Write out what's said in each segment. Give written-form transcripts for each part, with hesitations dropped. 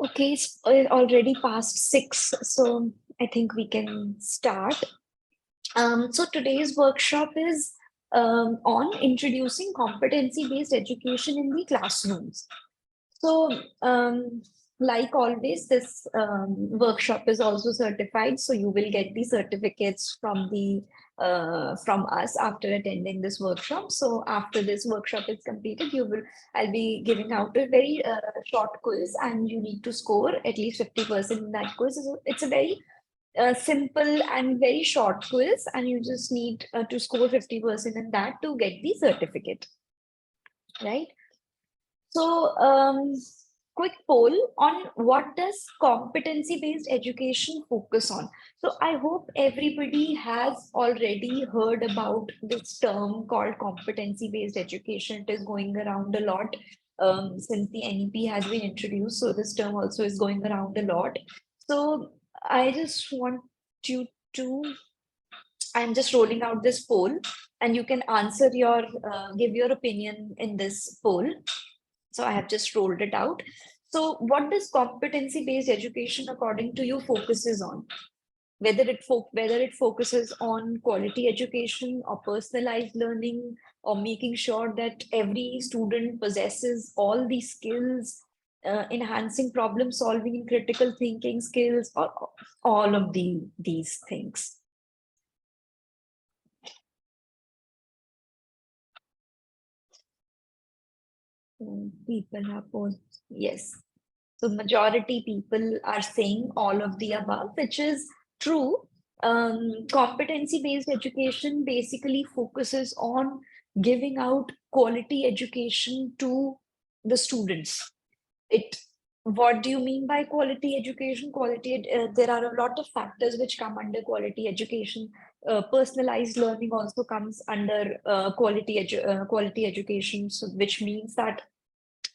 Okay, it's already past 6, so I think we can start. So today's workshop is on introducing competency-based education in the classrooms. So, like always, this workshop is also certified, so you will get the certificates from the from us after attending this workshop. So, after this workshop is completed, I'll be giving out a very short quiz, and you need to score at least 50% in that quiz. So it's a very simple and very short quiz, and you just need to score 50% in that to get the certificate, right? So, quick poll on what does competency-based education focus on? So, I hope everybody has already heard about this term called competency-based education. It is going around a lot since the NEP has been introduced. So, this term also is going around a lot. So, I just want you to, I'm just rolling out this poll, and you can answer give your opinion in this poll. So I have just rolled it out. So what does competency-based education, according to you, focuses on? Whether it focuses on quality education or personalized learning, or making sure that every student possesses all these skills, enhancing problem solving and critical thinking skills, or all of these things. People have posed, yes. So majority people are saying all of the above, which is true. Competency-based education basically focuses on giving out quality education to the students. What do you mean by quality education? There are a lot of factors which come under quality education. Personalized learning also comes under quality education, so which means that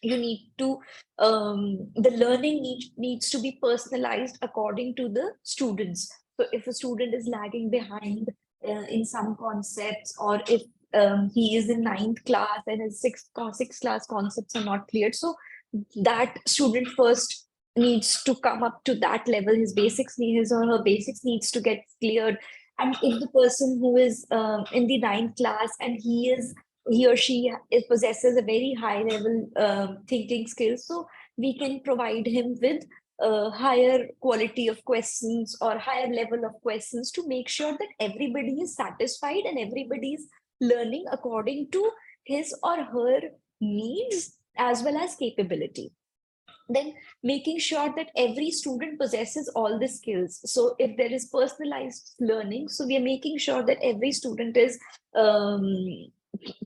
you need to the learning needs to be personalized according to the students. So if a student is lagging behind in some concepts, or if he is in 9th class and his sixth class concepts are not cleared, so that student first needs to come up to that level. His or her basics needs to get cleared. And if the person who is in the 9th class, and he or she possesses a very high level thinking skills, so we can provide him with a higher quality of questions or higher level of questions to make sure that everybody is satisfied and everybody is learning according to his or her needs as well as capability. Then making sure that every student possesses all the skills. So if there is personalized learning, so we are making sure that every student is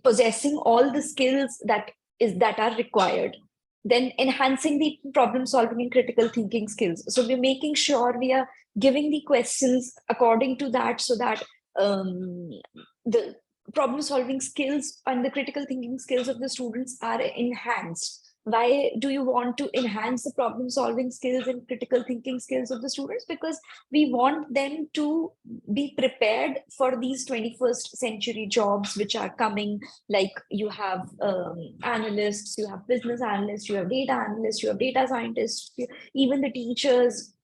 possessing all the skills that are required. Then enhancing the problem solving and critical thinking skills. So we're making sure we are giving the questions according to that, so that the problem solving skills and the critical thinking skills of the students are enhanced. Why do you want to enhance the problem solving skills and critical thinking skills of the students? Because we want them to be prepared for these 21st century jobs which are coming. Like you have analysts, you have business analysts, you have data analysts, you have data scientists, even the teachers,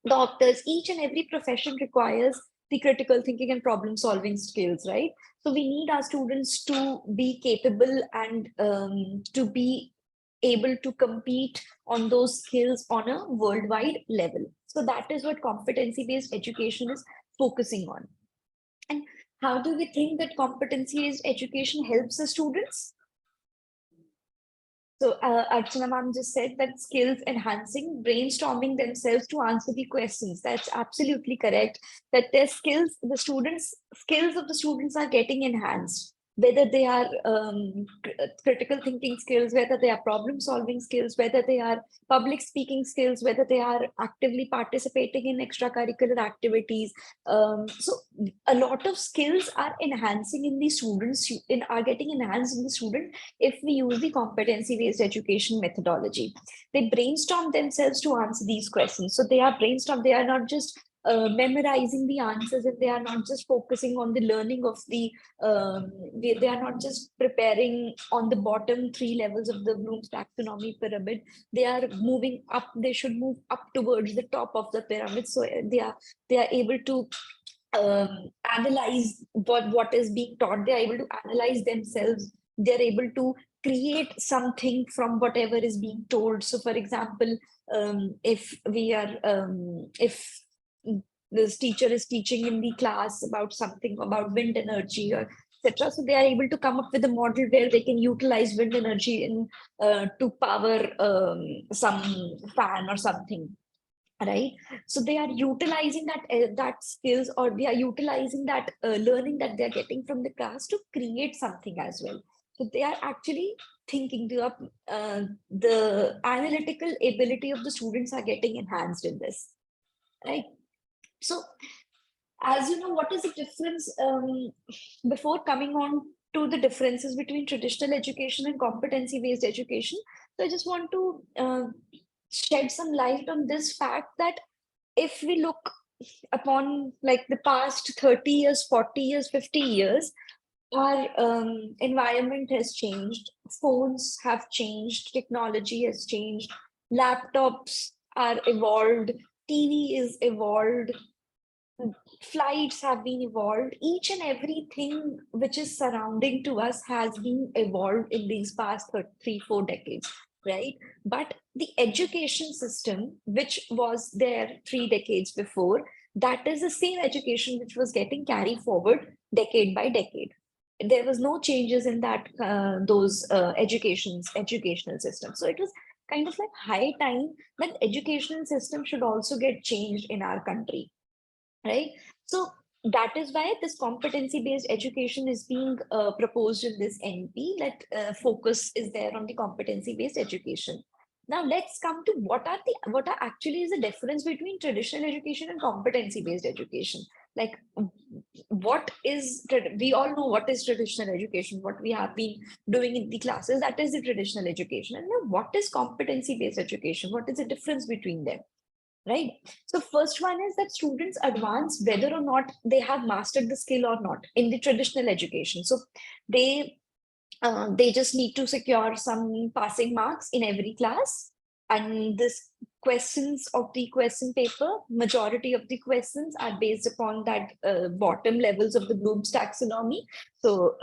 doctors. Each and every profession requires the critical thinking and problem solving skills, right? So we need our students to be capable and to be able to compete on those skills on a worldwide level. So that is what competency-based education is focusing on. And how do we think that competency-based education helps the students? So Archana ma'am just said that skills enhancing, brainstorming themselves to answer the questions. That's absolutely correct. That their skills, skills of the students are getting enhanced. Whether they are critical thinking skills, whether they are problem solving skills, whether they are public speaking skills, whether they are actively participating in extracurricular activities. So a lot of skills are enhancing in the students, are getting enhanced in the student if we use the competency-based education methodology. They brainstorm themselves to answer these questions. So they are brainstormed, they are not just memorizing the answers, and they are not just focusing on the learning of the they are not just preparing on the bottom three levels of the Bloom's taxonomy pyramid. They are moving up. They should move up towards the top of the pyramid, so they are able to analyze what is being taught. They are able to analyze themselves. They are able to create something from whatever is being told. So for example, if this teacher is teaching in the class about something about wind energy or etc., so they are able to come up with a model where they can utilize wind energy in to power some fan or something, right? So they are utilizing that skills, or they are utilizing that learning that they are getting from the class to create something as well. So they are actually thinking, the analytical ability of the students are getting enhanced in this, right? So as you know, what is the difference, before coming on to the differences between traditional education and competency-based education? So I just want to shed some light on this fact that if we look upon like the past 30 years, 40 years, 50 years, our environment has changed, phones have changed, technology has changed, laptops are evolved, TV is evolved, flights have been evolved. Each and everything which is surrounding to us has been evolved in these past 3, 4 decades, right? But the education system, which was there 3 decades before, that is the same education which was getting carried forward decade by decade. There was no changes in that those educational systems. So it was kind of like high time that educational system should also get changed in our country, right? So that is why this competency-based education is being proposed in this NP. That focus is there on the competency-based education. Now let's come to what are actually is the difference between traditional education and competency-based education. Like, we all know what is traditional education, what we have been doing in the classes, that is the traditional education. And now what is competency-based education? What is the difference between them? Right? So first one is that students advance whether or not they have mastered the skill or not in the traditional education. So they they just need to secure some passing marks in every class, and this questions of the question paper, majority of the questions are based upon that bottom levels of the Bloom's taxonomy. So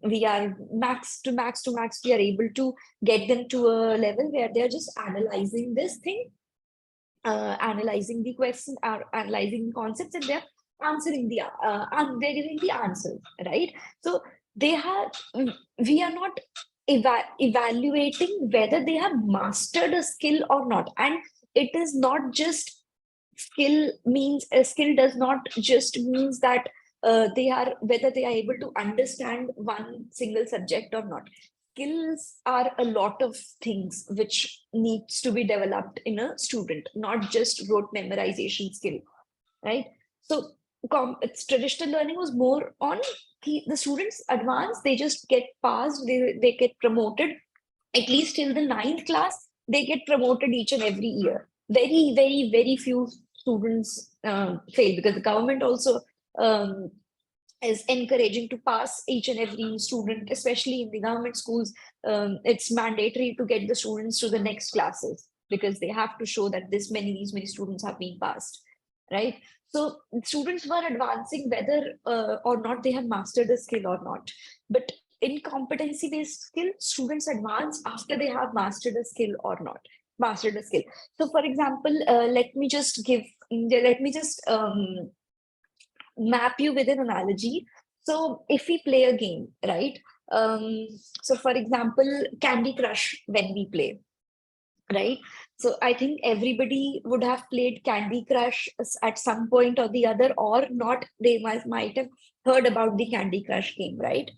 we are max to max to max, we are able to get them to a level where they are just analyzing this thing, analyzing the question, analyzing the concepts, and they're answering they're giving the answers, right? So they have, we are not evaluating whether they have mastered a skill or not. And it is not just skill means, a skill does not just means that they are, whether they are able to understand one single subject or not. Skills are a lot of things which needs to be developed in a student, not just rote memorization skill, right? So it's traditional learning was more on the students advance, they just get passed, they get promoted, at least till the ninth class, they get promoted each and every year. Very, very, very few students fail, because the government also um, is encouraging to pass each and every student, especially in the government schools. It's mandatory to get the students to the next classes, because they have to show that these many students have been passed, right? So students were advancing whether or not they have mastered the skill or not. But in competency-based skill, students advance after they have mastered a skill or not. Mastered a skill. So, for example, let me just map you with an analogy. So if we play a game, right? So for example, Candy Crush, when we play, right? So I think everybody would have played Candy Crush at some point or the other, or not. They might have heard about the Candy Crush game, right?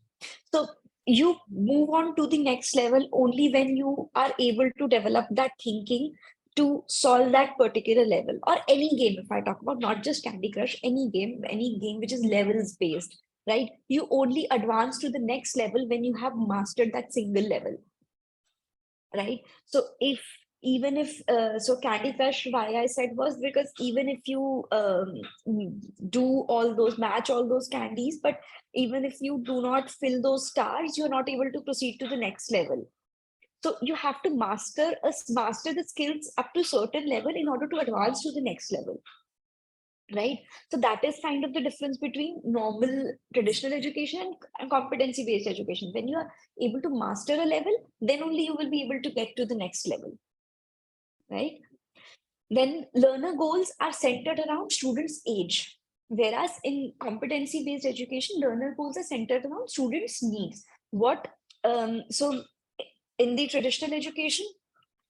So you move on to the next level only when you are able to develop that thinking to solve that particular level. Or any game, if I talk about not just Candy Crush, any game which is levels based, right? You only advance to the next level when you have mastered that single level, right? So if even if so Candy Crush, why I said was because even if you do all those match all those candies, but even if you do not fill those stars, you're not able to proceed to the next level. So you have to master the skills up to certain level in order to advance to the next level, right? So that is kind of the difference between normal traditional education and competency based education. When you are able to master a level, then only you will be able to get to the next level, right? Then learner goals are centered around students' age. Whereas in competency-based education, learner goals are centered around students' needs. So in the traditional education,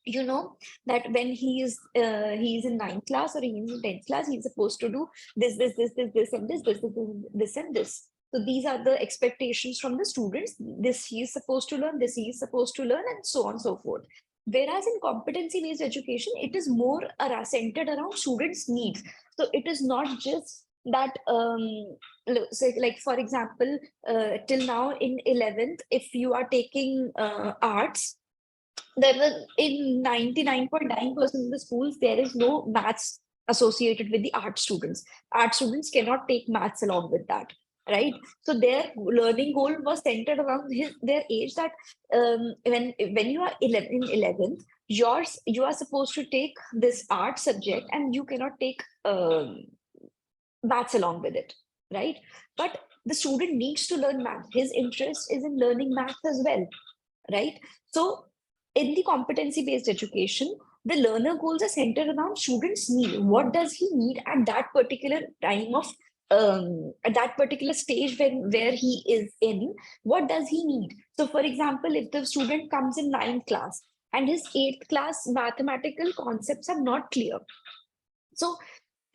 you know that when he is in ninth class or he is in 10th class, he's supposed to do this and this and this. So these are the expectations from the students. This he is supposed to learn, this he is supposed to learn, and so on and so forth. Whereas in competency-based education, it is more centered around students' needs. So it is not just that so like for example, till now in 11th, if you are taking arts, there was in 99.9% of the schools, there is no maths associated with the art students. Art students cannot take maths along with that, right? So their learning goal was centered around their age, that when you are 11, in 11th, you are supposed to take this art subject and you cannot take maths along with it, right? But the student needs to learn math. His interest is in learning math as well, right? So in the competency-based education, the learner goals are centered around students' need. What does he need at that particular time of at that particular stage where he is in? What does he need? So, for example, if the student comes in ninth class and his eighth class mathematical concepts are not clear, so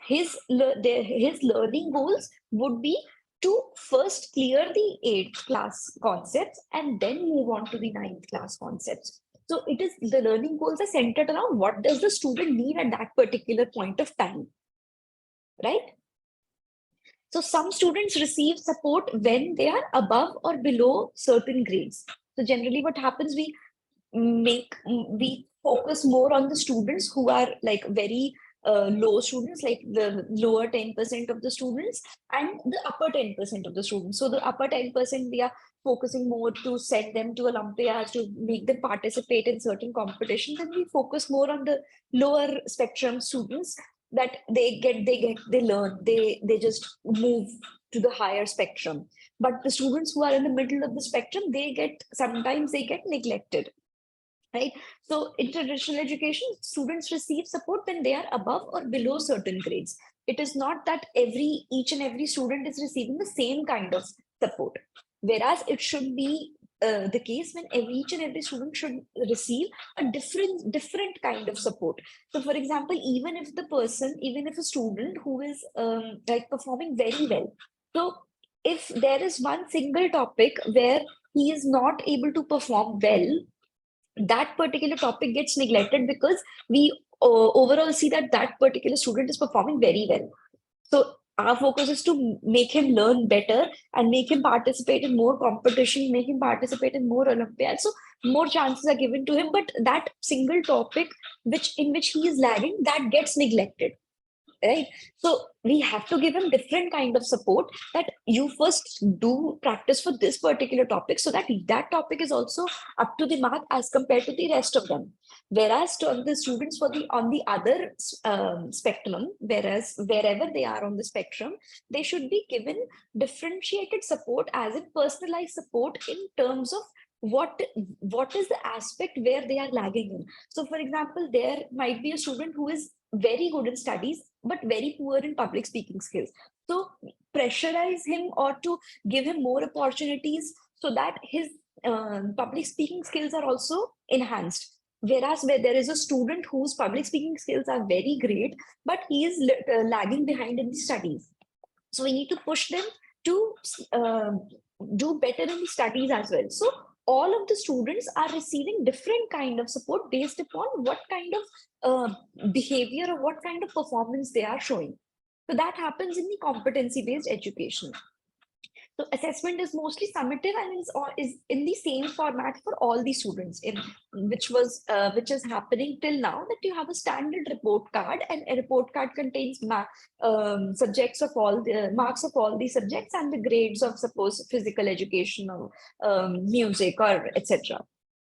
his learning goals would be to first clear the eighth class concepts and then move on to the ninth class concepts. So it is the learning goals are centered around what does the student need at that particular point of time, right? So some students receive support when they are above or below certain grades. So generally what happens, we focus more on the students who are like very low students, like the lower 10% of the students and the upper 10% of the students. So the upper 10%, we are focusing more to send them to Olympiads, to make them participate in certain competitions, and we focus more on the lower spectrum students, that they learn, they just move to the higher spectrum. But the students who are in the middle of the spectrum, sometimes they get neglected, right? So in traditional education, students receive support when they are above or below certain grades. It is not that each and every student is receiving the same kind of support, whereas it should be the case when each and every student should receive a different kind of support. So for example, even if a student who is like performing very well, so if there is one single topic where he is not able to perform well, that particular topic gets neglected because we overall see that that particular student is performing very well. So our focus is to make him learn better and make him participate in more competition, make him participate in more Olympiads. So more chances are given to him, but that single topic in which he is lagging, that gets neglected, right? So we have to give him different kind of support, that you first do practice for this particular topic so that that topic is also up to the mark as compared to the rest of them. Whereas to the students for the on the other spectrum, whereas wherever they are on the spectrum, they should be given differentiated support, as in personalized support in terms of what is the aspect where they are lagging in. So for example, there might be a student who is very good in studies but very poor in public speaking skills. So pressurize him or to give him more opportunities so that his public speaking skills are also enhanced. Whereas where there is a student whose public speaking skills are very great, but he is lagging behind in the studies. So we need to push them to do better in the studies as well. So all of the students are receiving different kind of support based upon what kind of behavior or what kind of performance they are showing. So that happens in the competency based education. So assessment is mostly summative and is in the same format for all the students, in which is happening till now, that you have a standard report card, and a report card contains subjects of all the marks of all the subjects and the grades of, suppose, physical education or music or etc.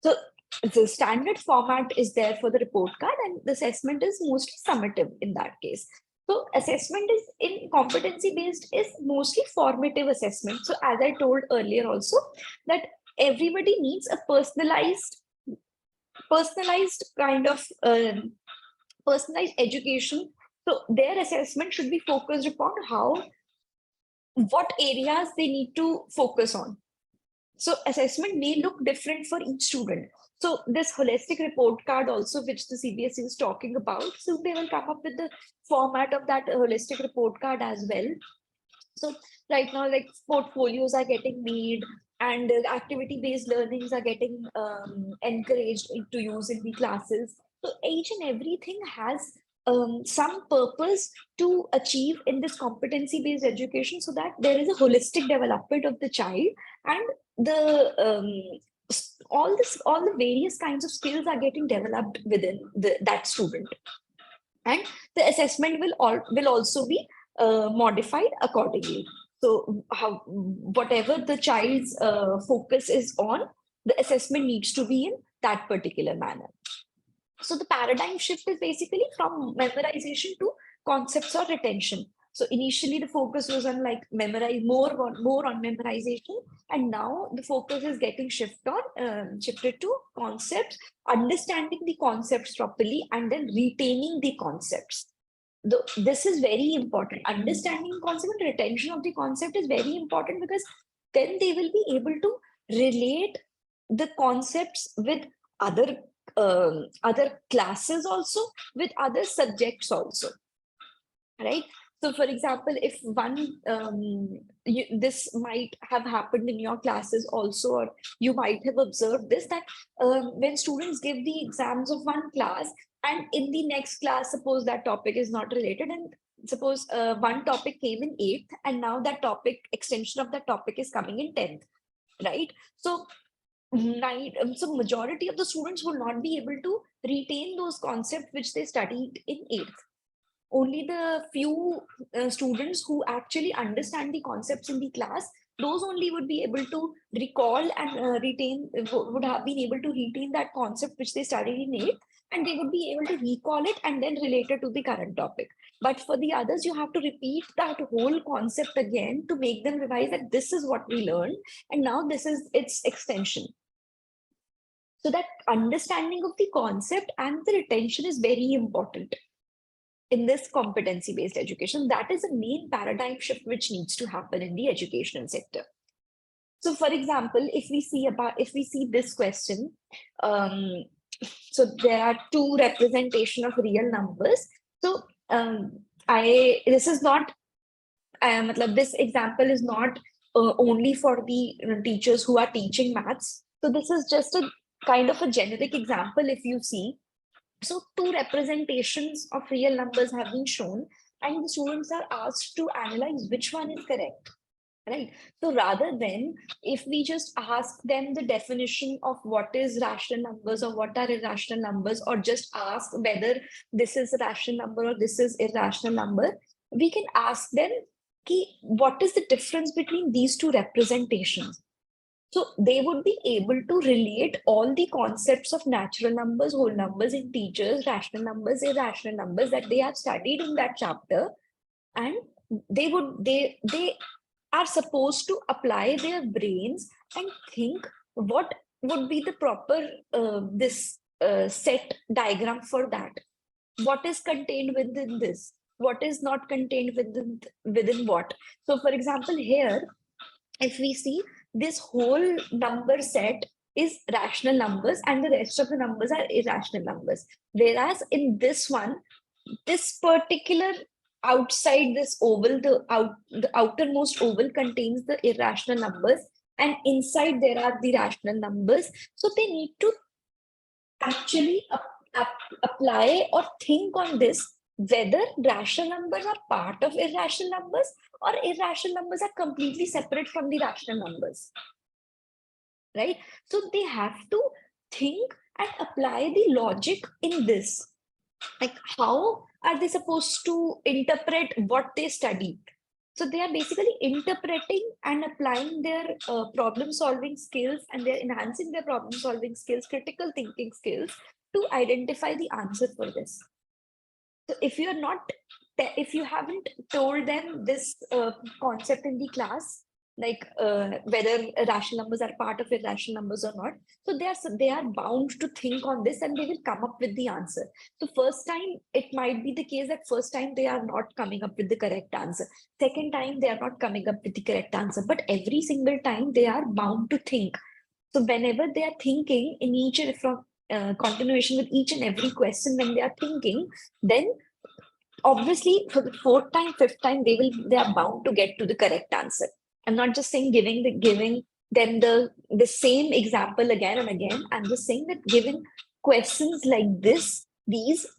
So the standard format is there for the report card, and the assessment is mostly summative in that case. So assessment is in competency based is mostly formative assessment. So as I told earlier also, that everybody needs a personalized kind of personalized education. So their assessment should be focused upon what areas they need to focus on. So assessment may look different for each student. So this holistic report card also, which the CBSE is talking about, so they will come up with the format of that holistic report card as well. So right now, like, portfolios are getting made, and activity-based learnings are getting encouraged to use in the classes. So each and everything has some purpose to achieve in this competency-based education, so that there is a holistic development of the child, and the all the various kinds of skills are getting developed within that student, and the assessment will also be modified accordingly. So whatever the child's focus is on, the assessment needs to be in that particular manner. So the paradigm shift is basically from memorization to concepts or retention. So initially the focus was on like more on memorization, and now the focus is getting shifted to concepts, understanding the concepts properly, and then retaining the concepts. This is very important. Understanding concept and retention of the concept is very important, because then they will be able to relate the concepts with other classes also, with other subjects also, right? So for example, if this might have happened in your classes also, or you might have observed this, that when students give the exams of one class, and in the next class, suppose that topic is not related, and suppose one topic came in 8th, and now that topic, extension of that topic, is coming in 10th, right? So so majority of the students will not be able to retain those concepts which they studied in 8th. Only the few students who actually understand the concepts in the class, those only would be able to recall and would have been able to retain that concept which they studied in 8th, and they would be able to recall it and then relate it to the current topic. But for the others, you have to repeat that whole concept again to make them realize that this is what we learned, and now this is its extension. So that understanding of the concept and the retention is very important in this competency-based education. That is a main paradigm shift which needs to happen in the educational sector. So for example, if we see this question, so there are two representation of real numbers. So this is not, this example is not only for the teachers who are teaching maths. So this is just a kind of a generic example. If you see, so two representations of real numbers have been shown, and the students are asked to analyze which one is correct, right? So rather than if we just ask them the definition of what is rational numbers or what are irrational numbers, or just ask whether this is a rational number or this is irrational number, we can ask them, what is the difference between these two representations? So they would be able to relate all the concepts of natural numbers, whole numbers, integers, rational numbers, irrational numbers that they have studied in that chapter, and they are supposed to apply their brains and think what would be the proper set diagram for that. What is contained within this? What is not contained within what? So for example, here, if we see, this whole number set is rational numbers and the rest of the numbers are irrational numbers. Whereas in this one, this particular outside this oval, the outermost oval contains the irrational numbers, and inside there are the rational numbers. So they need to actually apply or think on this, whether rational numbers are part of irrational numbers or irrational numbers are completely separate from the rational numbers, right? So they have to think and apply the logic in this. Like, how are they supposed to interpret what they studied? So they are basically interpreting and applying their problem solving skills, and they're enhancing their problem solving skills, critical thinking skills, to identify the answer for this. So if you're not, if you haven't told them this concept in the class, like whether rational numbers are part of irrational numbers or not, so they are bound to think on this and they will come up with the answer. So first time it might be the case that first time they are not coming up with the correct answer. Second time they are not coming up with the correct answer, but every single time they are bound to think. So whenever they are thinking in each and from continuation with each and every question, when they are thinking, then obviously for the fourth time, fifth time, they are bound to get to the correct answer. I'm not just saying giving them the same example again and again. I'm just saying that giving questions like these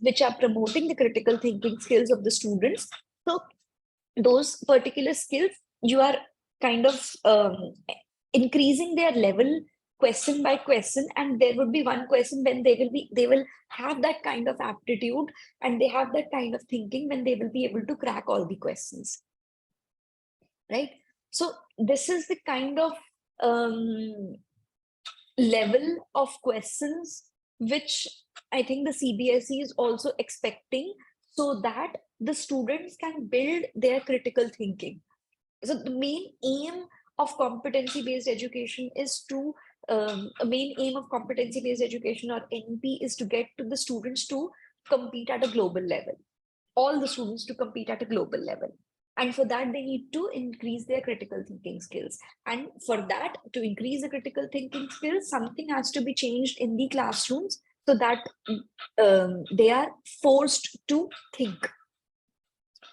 which are promoting the critical thinking skills of the students. So those particular skills, you are kind of increasing their level question by question, and there would be one question when they will have that kind of aptitude and they have that kind of thinking when they will be able to crack all the questions, right? So this is the kind of level of questions which I think the CBSE is also expecting, so that the students can build their critical thinking. So the main aim of competency-based education is to a main aim of competency-based education, or NP, is to get to the students to compete at a global level, all the students to compete at a global level. And for that, they need to increase their critical thinking skills. And for that, to increase the critical thinking skills, something has to be changed in the classrooms so that they are forced to think,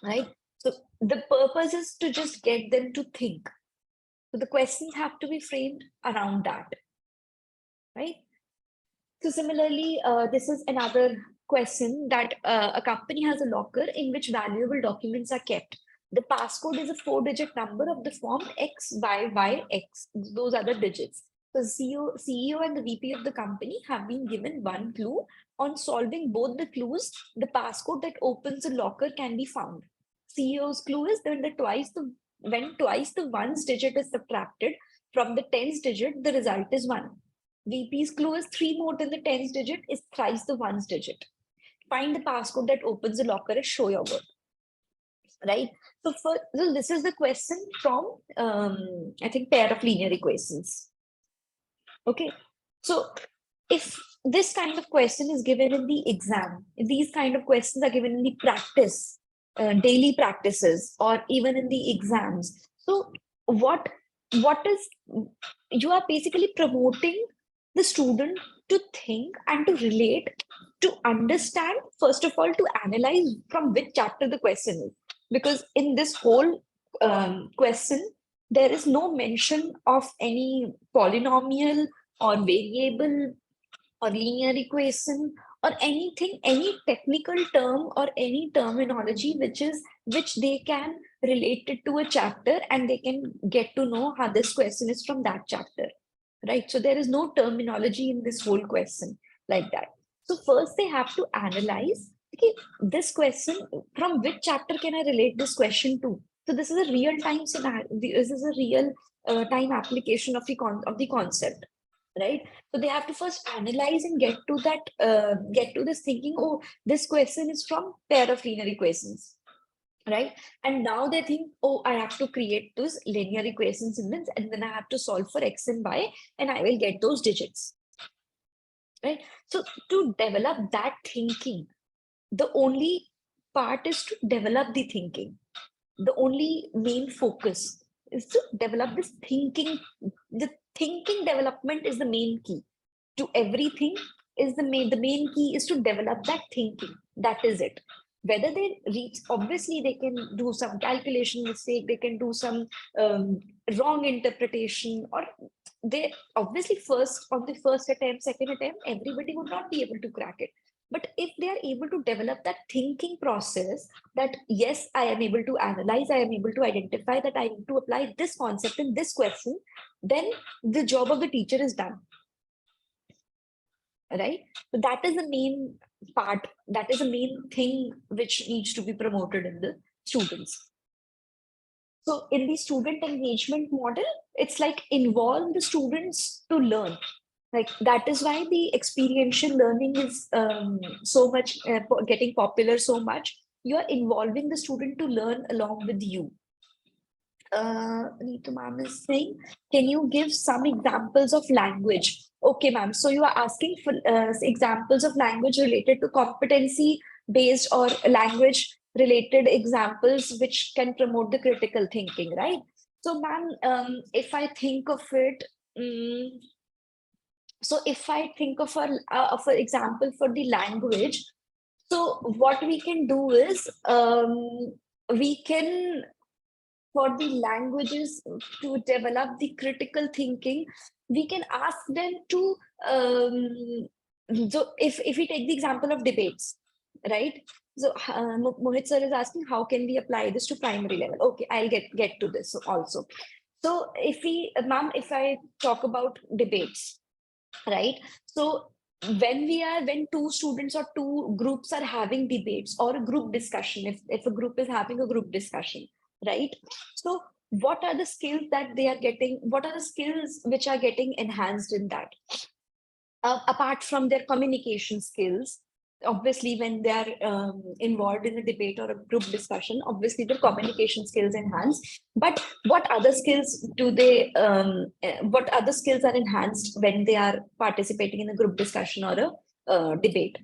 right? So the purpose is to just get them to think. So the questions have to be framed around that, right? So similarly, this is another question that a company has a locker in which valuable documents are kept. The passcode is a 4-digit number of the form XYYX. Those are the digits. So CEO and the VP of the company have been given one clue. On solving both the clues, the passcode that opens the locker can be found. CEO's clue is that when twice the ones digit is subtracted from the tens digit, the result is 1. VP's clue is 3 more than the tens digit is thrice the ones digit. Find the passcode that opens the locker and show your work. Right? So this is the question from, I think, pair of linear equations. Okay. So if this kind of question is given in the exam, if these kind of questions are given in the practice, daily practices, or even in the exams, so what is, you are basically promoting the student to think and to relate, to understand, first of all, to analyze from which chapter the question is. Because in this whole question, there is no mention of any polynomial or variable or linear equation or anything, any technical term or any terminology which they can relate it to a chapter and they can get to know how this question is from that chapter, right? So there is no terminology in this whole question like that. So first they have to analyze, okay, this question, from which chapter can I relate this question to? So this is a real time scenario. This is a real time application of the concept, right? So they have to first analyze and get to this thinking, oh, this question is from pair of linear equations, right? And now they think, oh, I have to create those linear equations in this, and then I have to solve for x and y, and I will get those digits, right? So to develop that thinking, the only part is to develop the thinking. The only main focus is to develop this thinking. The thinking development is the main key to everything. Is the main key is to develop that thinking. That is it. Whether they reach, obviously they can do some calculation mistake, they can do some wrong interpretation, or they obviously first, on the first attempt, second attempt, everybody would not be able to crack it. But if they are able to develop that thinking process, that yes, I am able to analyze, I am able to identify that I need to apply this concept in this question, then the job of the teacher is done, right? So that is the main part, that is the main thing which needs to be promoted in the students. So in the student engagement model, it's like involve the students to learn. Like that is why the experiential learning is so much getting popular so much. You are involving the student to learn along with you. Neetu ma'am is saying, can you give some examples of language? Okay, ma'am. So you are asking for examples of language related to competency based or language related examples which can promote the critical thinking, right? So, ma'am, if I think of it, so if I think of an example for the language, so what we can do is we can, for the languages to develop the critical thinking, we can ask them to, so if we take the example of debates, right? So Mohit sir is asking, how can we apply this to primary level? Okay, I'll get to this also. So if we, ma'am, if I talk about debates, right? So when two students or two groups are having debates or a group discussion, if a group is having a group discussion, right? So what are the skills that they are getting? What are the skills which are getting enhanced in that? Apart from their communication skills, obviously when they are involved in a debate or a group discussion, obviously their communication skills enhance. But what other skills do they, what other skills are enhanced when they are participating in a group discussion or a debate?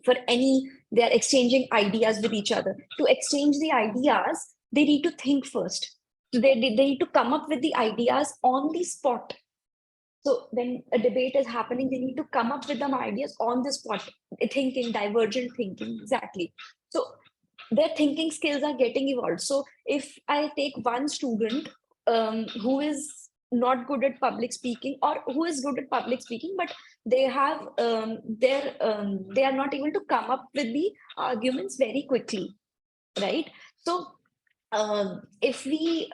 For any, they are exchanging ideas with each other. To exchange the ideas, they need to think first. So they need to come up with the ideas on the spot. So when a debate is happening, they need to come up with some ideas on the spot, thinking, divergent thinking, exactly. So their thinking skills are getting evolved. So if I take one student who is not good at public speaking, or who is good at public speaking, but they have they are not able to come up with the arguments very quickly, right? So if we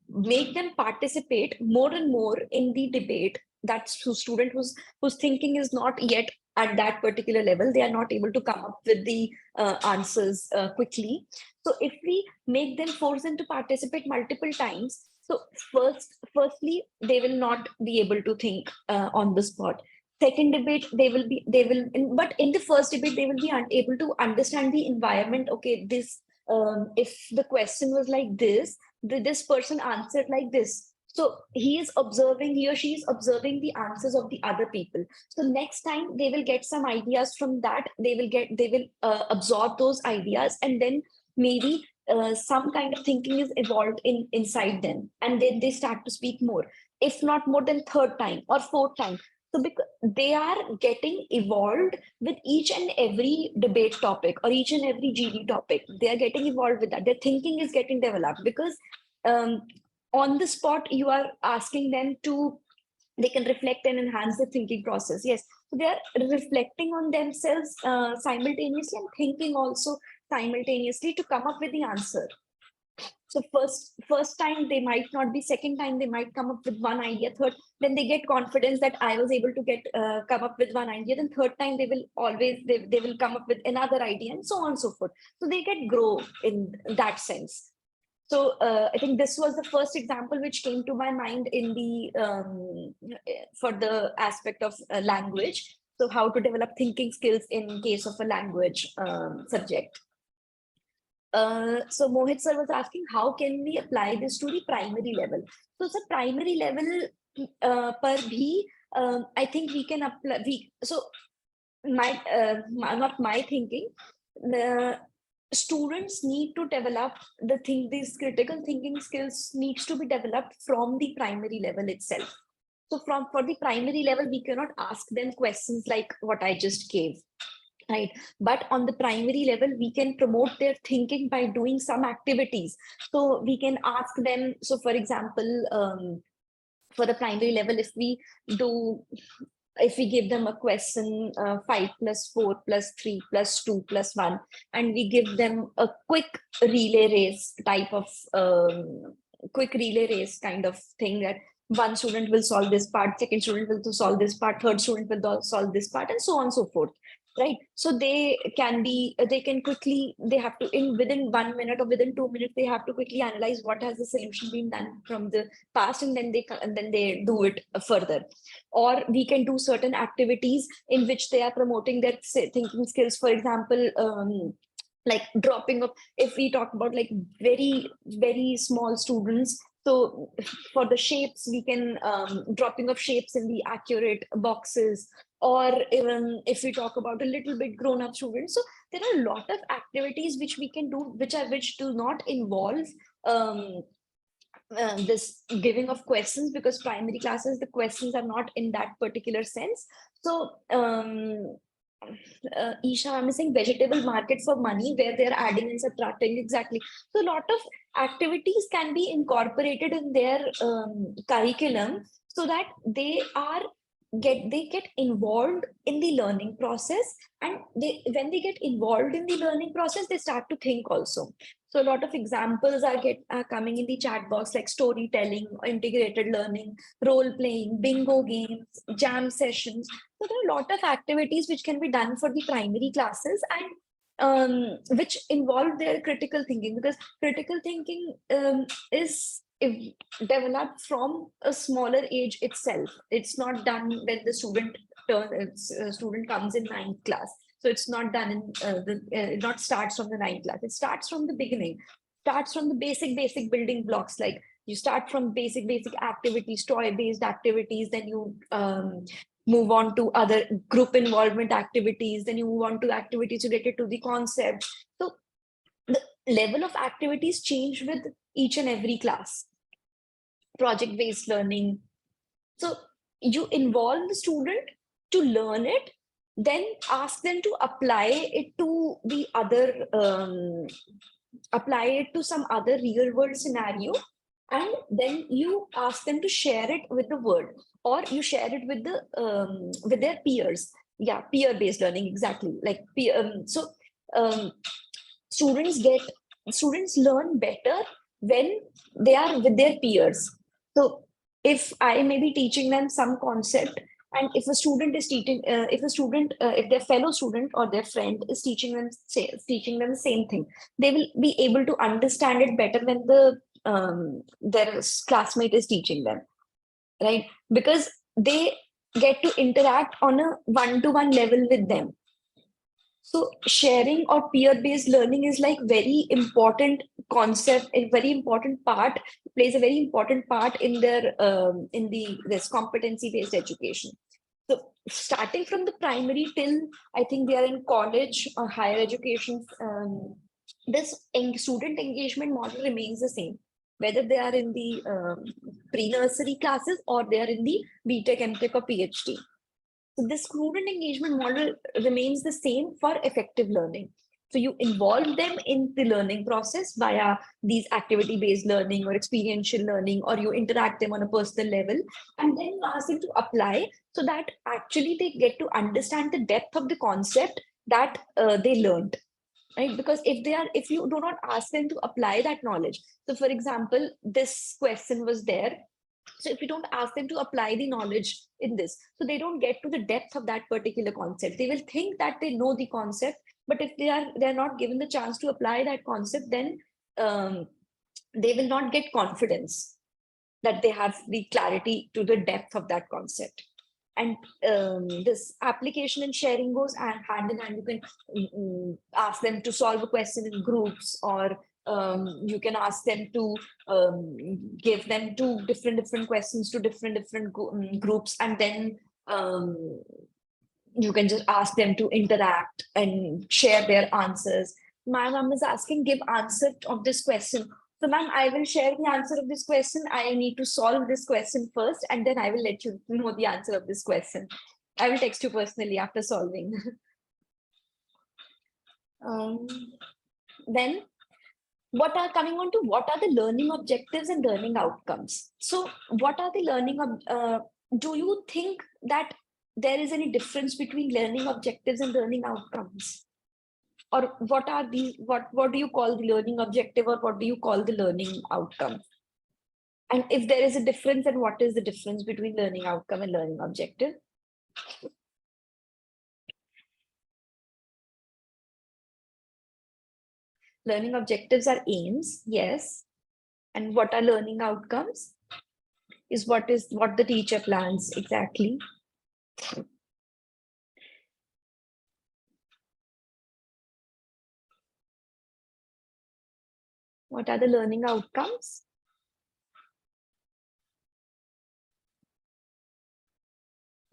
make them participate more and more in the debate, that's who student whose thinking is not yet at that particular level, they are not able to come up with the answers quickly. So if we make them, force them to participate multiple times, so firstly they will not be able to think on the spot. Second debate, but in the first debate they will be unable to understand the environment. Okay, this if the question was like this, this person answered like this. So he or she is observing the answers of the other people. So next time they will get some ideas from that. They will absorb those ideas, and then maybe some kind of thinking is evolved inside them, and then they start to speak more. If not more than third time or fourth time. So because they are getting evolved with each and every debate topic or each and every GD topic, they are getting involved with that. Their thinking is getting developed because on the spot, you are asking them to, they can reflect and enhance the thinking process. Yes, so they are reflecting on themselves simultaneously and thinking also simultaneously to come up with the answer. So first time they might not be, second time they might come up with one idea, third, then they get confidence that I was able to get come up with one idea, then third time they will always, they will come up with another idea, and so on and so forth. So they get grow in that sense. So I think this was the first example which came to my mind in the for the aspect of language. So how to develop thinking skills in case of a language subject. So Mohit sir was asking, how can we apply this to the primary level? So the primary level per bhi, I think we can apply, so not my thinking, the students need to develop these critical thinking skills needs to be developed from the primary level itself. So for the primary level, we cannot ask them questions like what I just gave. Right. But on the primary level, we can promote their thinking by doing some activities. So we can ask them. So for example, for the primary level, if we do if we give them a question, 5 plus 4 plus 3 plus 2 plus 1, and we give them a relay race type of quick relay race kind of thing, that one student will solve this part, second student will solve this part, third student will solve this part, and so on and so forth, right? So they can quickly, they have to, in within 1 minute or within 2 minutes, they have to quickly analyze what has the solution been done from the past, and then they do it further. Or we can do certain activities in which they are promoting their thinking skills. For example, like dropping of, if we talk about like very small students, so for the shapes, we can dropping of shapes in the accurate boxes. Or even if we talk about a little bit grown up students, so there are a lot of activities which we can do, which do not involve this giving of questions, because primary classes, the questions are not in that particular sense. So Isha, I'm saying vegetable market for money, where they're adding and subtracting, exactly. So a lot of activities can be incorporated in their curriculum, so that they get involved in the learning process, and when they get involved in the learning process, they start to think also. So a lot of examples are coming in the chat box, like storytelling, integrated learning, role playing, bingo games, jam sessions. So there are a lot of activities which can be done for the primary classes, and which involve their critical thinking, because critical thinking is developed from a smaller age itself. It's not done when the student comes in ninth class. So it's not done in it not starts from the ninth class. It starts from the beginning, starts from the basic building blocks. Like you start from basic activities, toy-based activities, then you move on to other group involvement activities, then you move on to activities related to the concept. So the level of activities change with each and every class. Project-based learning. So you involve the student to learn it, then ask them to apply it to the other, apply it to some other real world scenario, and then you ask them to share it with the world, or you share it with their peers. Yeah, peer-based learning, exactly. Like peer, um, students get students learn better when they are with their peers. So if I may be teaching them some concept, and if a student is teaching, if their fellow student or their friend is teaching them the same thing, they will be able to understand it better when their classmate is teaching them, right? Because they get to interact on a one-to-one level with them. So sharing or peer-based learning is like very important concept, a very important part, plays a very important part in their in the this competency-based education. So starting from the primary till I think they are in college or higher education, this student engagement model remains the same, whether they are in the pre-nursery classes or they are in the BTech, MTech or PhD. So the student engagement model remains the same for effective learning. So you involve them in the learning process via these activity-based learning or experiential learning, or you interact them on a personal level, and then you ask them to apply, so that actually they get to understand the depth of the concept that they learned. Right? Because if you do not ask them to apply that knowledge, so for example, this question was there, so if you don't ask them to apply the knowledge in this, so they don't get to the depth of that particular concept. They will think that they know the concept, but if they're not given the chance to apply that concept, then they will not get confidence that they have the clarity to the depth of that concept. And this application and sharing goes hand in hand. You can ask them to solve a question in groups, or you can ask them to give them two different questions to different groups, and then you can just ask them to interact and share their answers. My mom is asking, give answer of this question. So ma'am, I will share the answer of this question. I need to solve this question first, and then I will let you know the answer of this question. I will text you personally after solving. Then what are coming on to what are the learning objectives and learning outcomes? So what are the do you think that there is any difference between learning objectives and learning outcomes? Or what are these, what do you call the learning objective, or what do you call the learning outcome? And if there is a difference, then what is the difference between learning outcome and learning objective? Learning objectives are aims, yes. And what are learning outcomes? Is what the teacher plans exactly. What are the learning outcomes?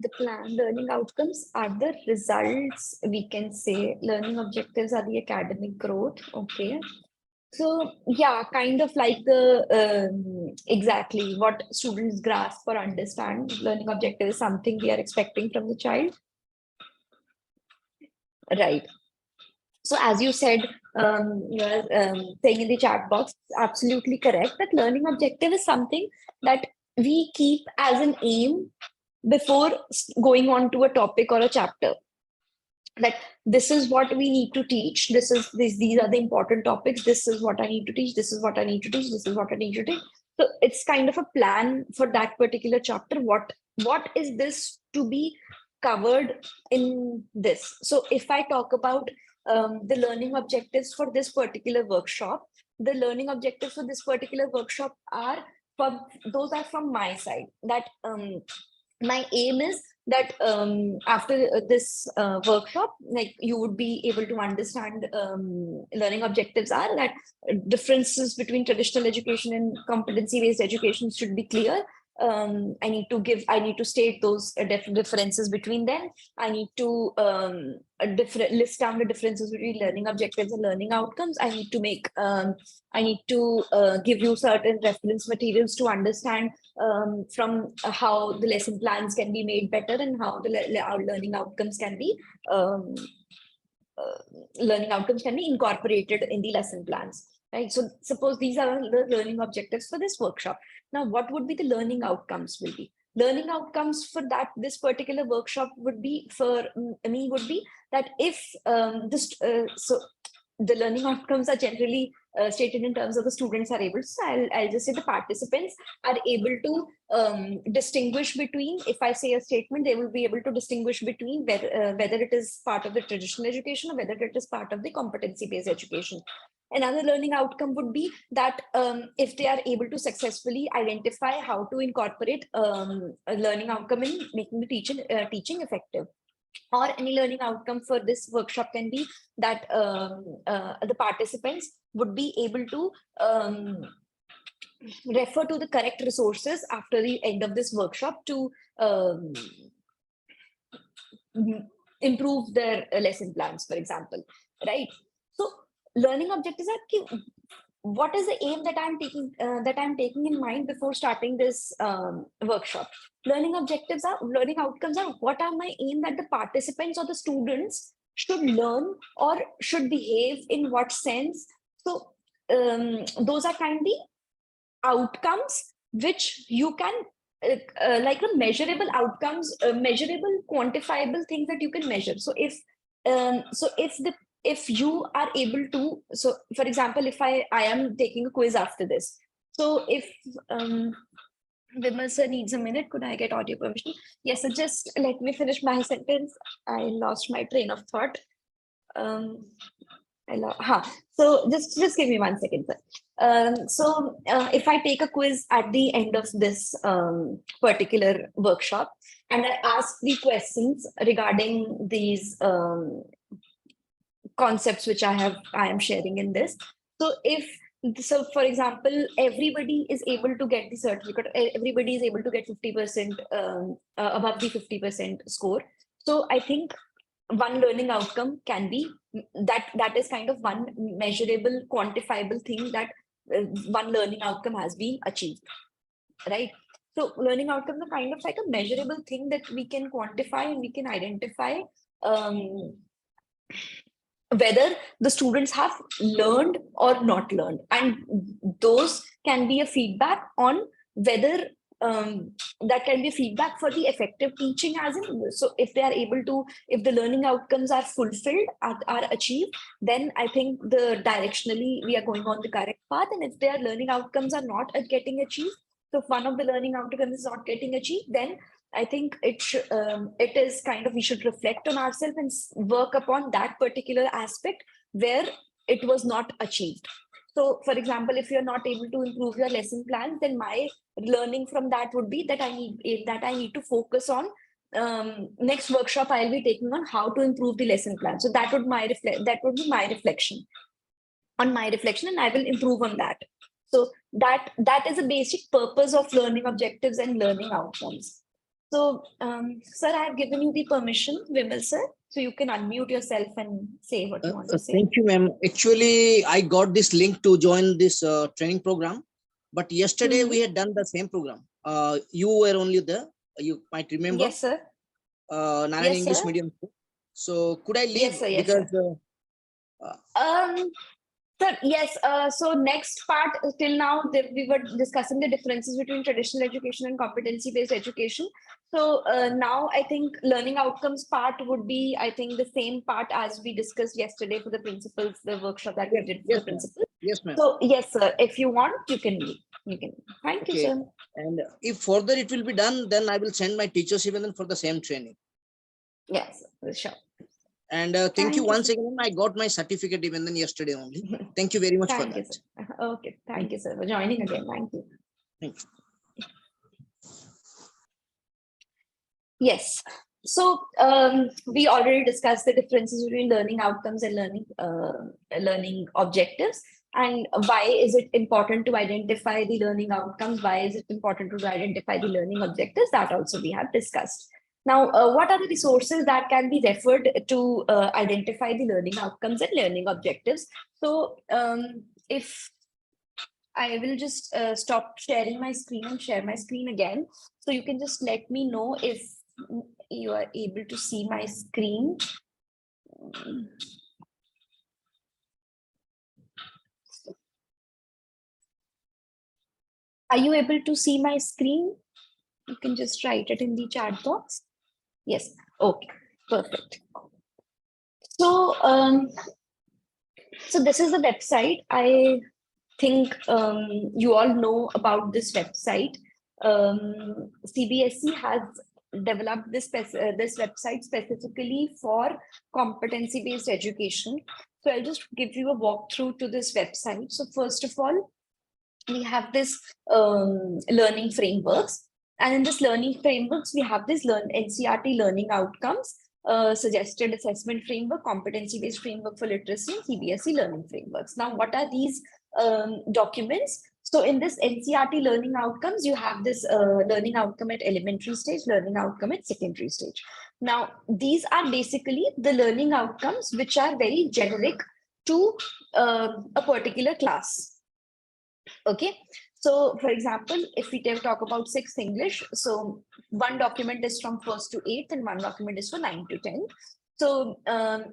The plan learning outcomes are the results, we can say. Learning objectives are the academic growth. Okay. So yeah, kind of like the exactly what students grasp or understand. Learning objective is something we are expecting from the child. Right. So as you said, you're saying in the chat box, absolutely correct, that learning objective is something that we keep as an aim before going on to a topic or a chapter. That this is what we need to teach. These are the important topics. This is what I need to teach. This is what I need to teach. This is what I need to teach. So it's kind of a plan for that particular chapter. What is this to be covered in this? So if I talk about the learning objectives for this particular workshop, the learning objectives for this particular workshop are those are from my side. That my aim is that after this workshop, like you would be able to understand learning objectives are that differences between traditional education and competency-based education should be clear. I need to state those differences between them. I need to list down the differences between learning objectives and learning outcomes. I need to give you certain reference materials to understand from how the lesson plans can be made better and how our learning outcomes can be incorporated in the lesson plans. Right. So suppose these are the learning objectives for this workshop. Now, what would be the learning outcomes will be? Learning outcomes for this particular workshop would be for me would be that if so the learning outcomes are generally stated in terms of the students are able to. So I'll just say the participants are able to distinguish between, if I say a statement, they will be able to distinguish between whether it is part of the traditional education or whether it is part of the competency-based education. Another learning outcome would be that if they are able to successfully identify how to incorporate a learning outcome in making the teaching effective. Or any learning outcome for this workshop can be that the participants would be able to refer to the correct resources after the end of this workshop to improve their lesson plans, for example, right? So learning objectives are what is the aim that I'm taking in mind before starting this workshop. Learning outcomes are what are my aim that the participants or the students should learn or should behave in what sense. So those are kindly outcomes which you can like the measurable outcomes, measurable quantifiable things that you can measure. So if you are able to, so for example, if I am taking a quiz after this, so if Vimal sir needs a minute, could I get audio permission? Yes, so just let me finish my sentence. I lost my train of thought. So just give me 1 second, sir. If I take a quiz at the end of this particular workshop and I ask the questions regarding these concepts which I am sharing in this. So for example, everybody is able to get the certificate, everybody is able to get 50% above the 50% score. So I think one learning outcome can be that is kind of one measurable, quantifiable thing that one learning outcome has been achieved, right? So learning outcomes are kind of like a measurable thing that we can quantify and we can identify whether the students have learned or not learned, and those can be a feedback on whether that can be feedback for the effective teaching, as in, so if they are able to, if the learning outcomes are fulfilled, are achieved, then I think the directionally we are going on the correct path. And if their learning outcomes are not getting achieved, so if one of the learning outcomes is not getting achieved, then I think it is kind of, we should reflect on ourselves and work upon that particular aspect where it was not achieved. So, for example, if you're not able to improve your lesson plans, then my learning from that would be that I need to focus on next workshop I'll be taking on how to improve the lesson plan. So that would be my reflection, and I will improve on that. So that is a basic purpose of learning objectives and learning outcomes. So, sir, I have given you the permission, Vimal sir, so you can unmute yourself and say what you want to say. Thank you, ma'am. Actually, I got this link to join this training program, but yesterday we had done the same program. You were only there. You might remember. Yes, sir. Narayan Yes, English sir. medium. So could I leave? Yes, sir. Yes, because sir. Sir, yes. So next part, till now, we were discussing the differences between traditional education and competency-based education. So now I think learning outcomes part would be, I think, the same part as we discussed yesterday for the principals, the workshop that we did for the principals. Yes, ma'am. So yes, sir. If you want, you can leave. You can. Thank you, sir. And if further it will be done, then I will send my teachers even for the same training. Yes, sure. And thank you once again. I got my certificate even then yesterday only. Thank you very much for that. Okay. Thank you, sir, for joining again. Thank you. Thank you. Yes. So we already discussed the differences between learning outcomes and learning objectives. And why is it important to identify the learning outcomes? Why is it important to identify the learning objectives? That also we have discussed. Now, what are the resources that can be referred to identify the learning outcomes and learning objectives? So if I will just stop sharing my screen and share my screen again. So you can just let me know if you are able to see my screen. Are you able to see my screen? You can just write it in the chat box. Yes. Okay. Perfect. So, so this is the website. I think you all know about this website. CBSE has developed this website specifically for competency-based education. So I'll just give you a walkthrough to this website. So first of all, we have this learning frameworks. And in this learning frameworks, we have this NCERT learning outcomes, suggested assessment framework, competency-based framework for literacy, and CBSE learning frameworks. Now, what are these documents? So in this NCERT learning outcomes, you have this learning outcome at elementary stage, learning outcome at secondary stage. Now, these are basically the learning outcomes which are very generic to a particular class. Okay. So, for example, if we talk about 6th English, so one document is from 1st to 8th and one document is for 9 to 10. So,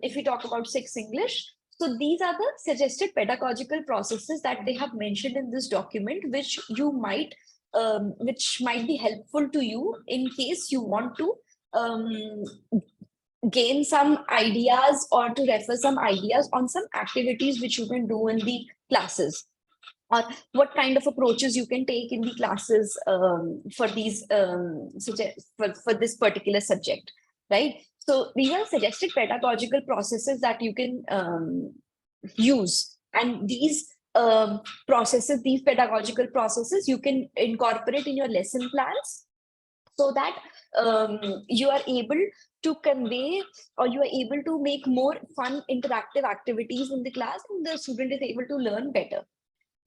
if we talk about 6th English, so these are the suggested pedagogical processes that they have mentioned in this document, which you might, which might be helpful to you in case you want to gain some ideas or to refer some ideas on some activities which you can do in the classes, or what kind of approaches you can take in the classes for these for this particular subject, right? So these are suggested pedagogical processes that you can use, and these processes, these pedagogical processes, you can incorporate in your lesson plans so that you are able to convey, or you are able to make more fun interactive activities in the class, and the student is able to learn better.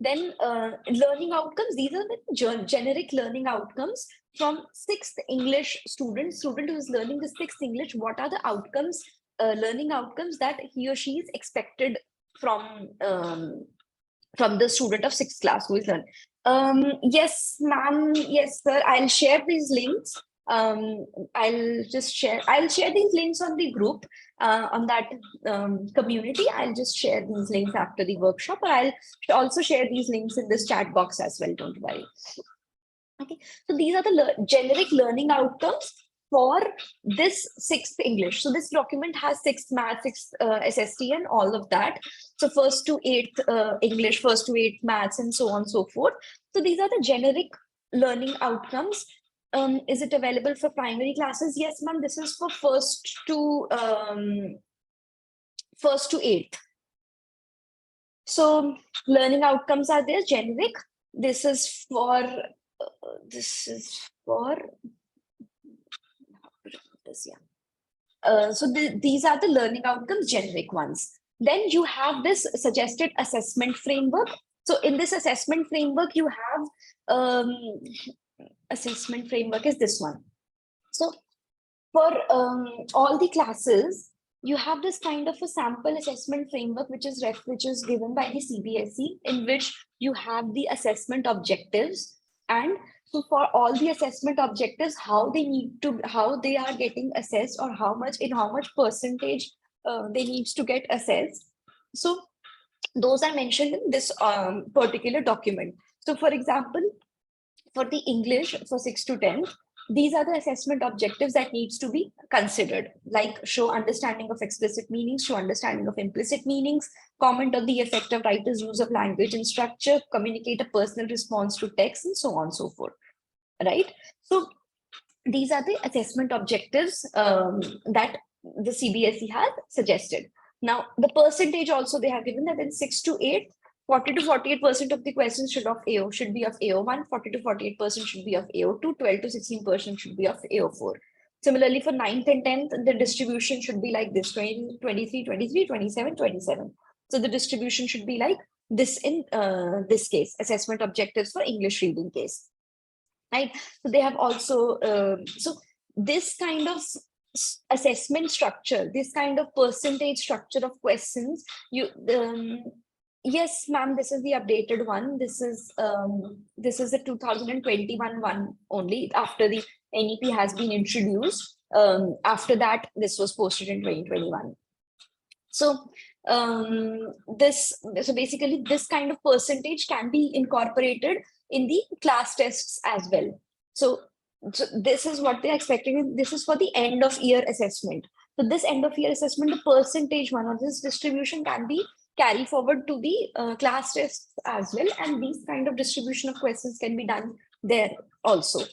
Then learning outcomes, these are the generic learning outcomes from 6th English student who is learning the 6th English. What are the outcomes, learning outcomes that he or she is expected from the student of 6th class who is learning? Yes, ma'am. Yes, sir. I'll share these links. I'll share these links on the group, on that community. I'll just share these links after the workshop, or I'll also share these links in this chat box as well. Don't worry. Okay, so these are the generic learning outcomes for this 6th English. So this document has 6th math, 6th SST and all of that. So 1st to 8th English, 1st to 8th maths and so on and so forth. So these are the generic learning outcomes. Is it available for primary classes? Yes, ma'am. This is for 1st to 8th. So learning outcomes are there, generic. This is for these are the learning outcomes, generic ones. Then you have this suggested assessment framework. So in this assessment framework, you have assessment framework is this one. So for all the classes, you have this kind of a sample assessment framework, which is given by the CBSE, in which you have the assessment objectives. And so for all the assessment objectives, how they are getting assessed, or how much percentage they need to get assessed. So those are mentioned in this particular document. So for example, for the English for 6 to 10, these are the assessment objectives that needs to be considered, like show understanding of explicit meanings, show understanding of implicit meanings, comment on the effect of writer's use of language and structure, communicate a personal response to text, and so on and so forth, right? So these are the assessment objectives that the CBSE has suggested. Now, the percentage also they have given that in 6 to 8, 40 to 48% of the questions should be of AO1, 40 to 48% should be of AO2, 12 to 16% should be of AO4. Similarly, for 9th and 10th, the distribution should be like this: 20, 23, 23, 27, 27. So the distribution should be like this in this case, assessment objectives for English reading case, right? So they have also, so this kind of assessment structure, this kind of percentage structure of questions, yes, ma'am, this is the updated one. This is the 2021 one only, after the NEP has been introduced. After that, this was posted in 2021. So so basically this kind of percentage can be incorporated in the class tests as well. So this is what they're expecting. This is for the end of year assessment. So this end of year assessment, the percentage one of this distribution can be carry forward to the class tests as well. And these kind of distribution of questions can be done there also.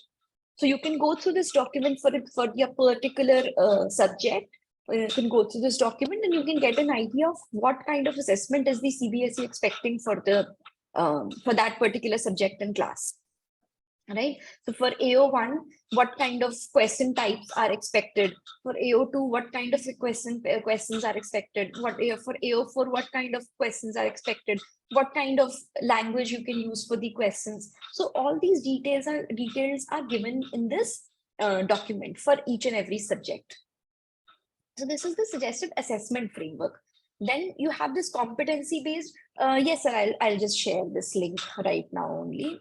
So you can go through this document for your particular subject. You can go through this document and you can get an idea of what kind of assessment is the CBSE expecting for that particular subject and class. Right. So for AO1, what kind of question types are expected? For AO2, what kind of questions are expected? For AO4, what kind of questions are expected? What kind of language you can use for the questions? So all these details are given in this document for each and every subject. So this is the suggested assessment framework. Then you have this competency based. Yes, sir, I'll just share this link right now only.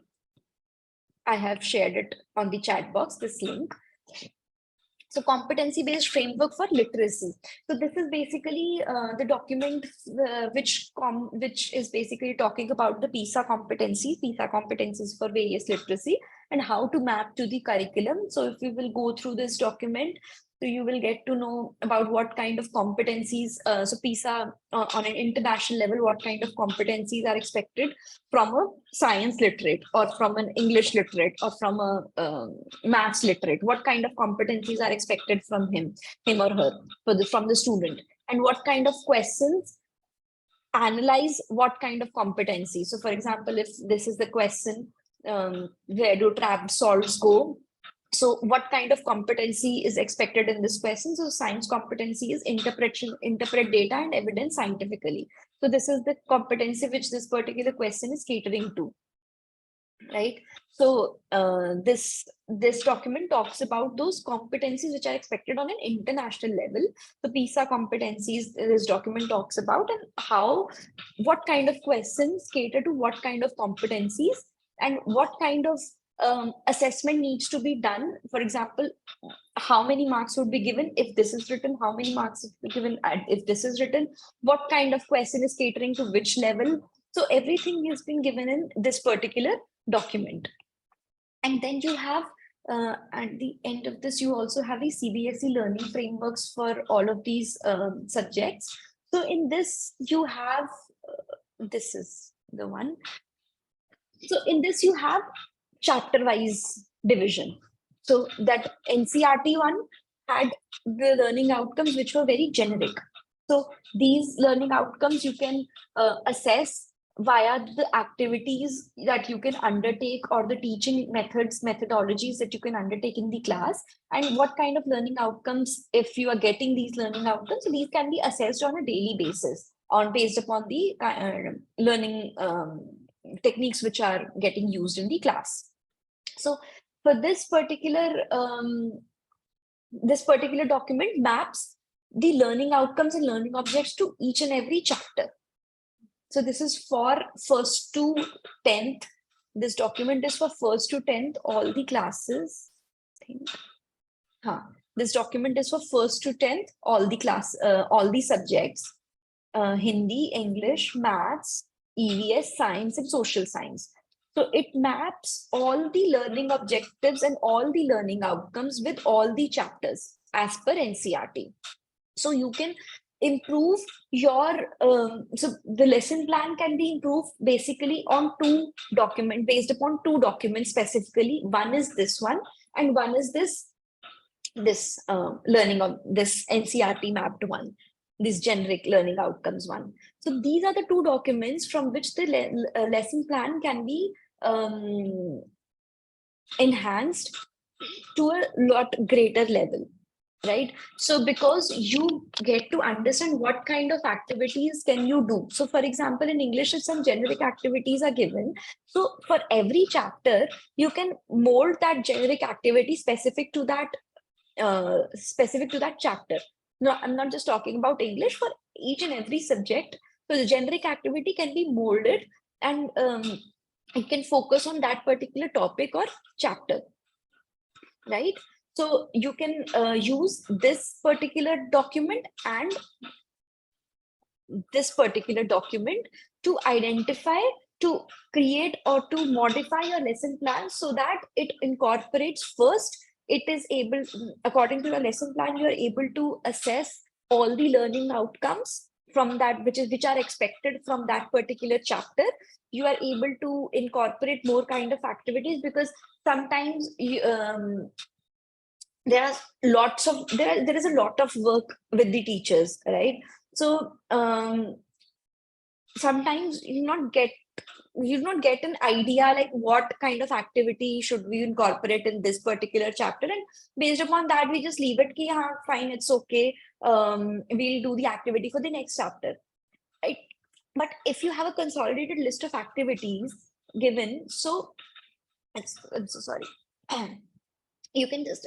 I have shared it on the chat box, this link. So competency-based framework for literacy. So this is basically the document which is basically talking about the PISA competencies for various literacy and how to map to the curriculum. So if we will go through this document, so you will get to know about what kind of competencies, so PISA on an international level, what kind of competencies are expected from a science literate or from an English literate or from a maths literate. What kind of competencies are expected from him or her from the student, and what kind of questions analyze what kind of competency. So for example, if this is the question, where do trapped salts go? So what kind of competency is expected in this question? So science competency is interpret data and evidence scientifically. So this is the competency which this particular question is catering to, right? So this document talks about those competencies which are expected on an international level. The PISA competencies this document talks about, and what kind of questions cater to what kind of competencies, and what kind of assessment needs to be done. For example, how many marks would be given if this is written, how many marks would be given if this is written, what kind of question is catering to which level. So everything has been given in this particular document. And then you have, at the end of this, you also have a CBSE learning frameworks for all of these subjects. So in this, you have, this is the one. So in this, you have chapter-wise division. So that NCRT one had the learning outcomes which were very generic. So these learning outcomes you can assess via the activities that you can undertake or the teaching methodologies that you can undertake in the class, and what kind of learning outcomes, if you are getting these learning outcomes, these can be assessed on a daily basis on based upon the learning techniques which are getting used in the class. So for this particular document maps the learning outcomes and learning objects to each and every chapter. So this is for 1st to 10th. This document is for 1st to 10th, all the classes. I think. This document is for 1st to 10th, all the subjects. Hindi, English, Maths, EVS, Science, and Social Science. So it maps all the learning objectives and all the learning outcomes with all the chapters as per NCRT. So you can improve your, so the lesson plan can be improved basically on based upon two documents specifically. One is this one, and one is this learning of this NCRT mapped one, this generic learning outcomes one. So these are the two documents from which the lesson plan can be enhanced to a lot greater level, right? So because you get to understand what kind of activities can you do. So for example, in English, if some generic activities are given, so for every chapter, you can mold that generic activity specific to that chapter. No, I'm not just talking about English, for each and every subject. So the generic activity can be molded, and it can focus on that particular topic or chapter, right? So you can use this particular document and this particular document to identify, to create, or to modify your lesson plan so that it incorporates first. It is able, according to your lesson plan, you are able to assess all the learning outcomes from that, which are expected from that particular chapter. You are able to incorporate more kind of activities, because sometimes there are there is a lot of work with the teachers, right? So sometimes you not get an idea like what kind of activity should we incorporate in this particular chapter, and based upon that we just leave it ki, fine, it's okay, we'll do the activity for the next chapter, right? But if you have a consolidated list of activities given, so I'm so sorry. You can just,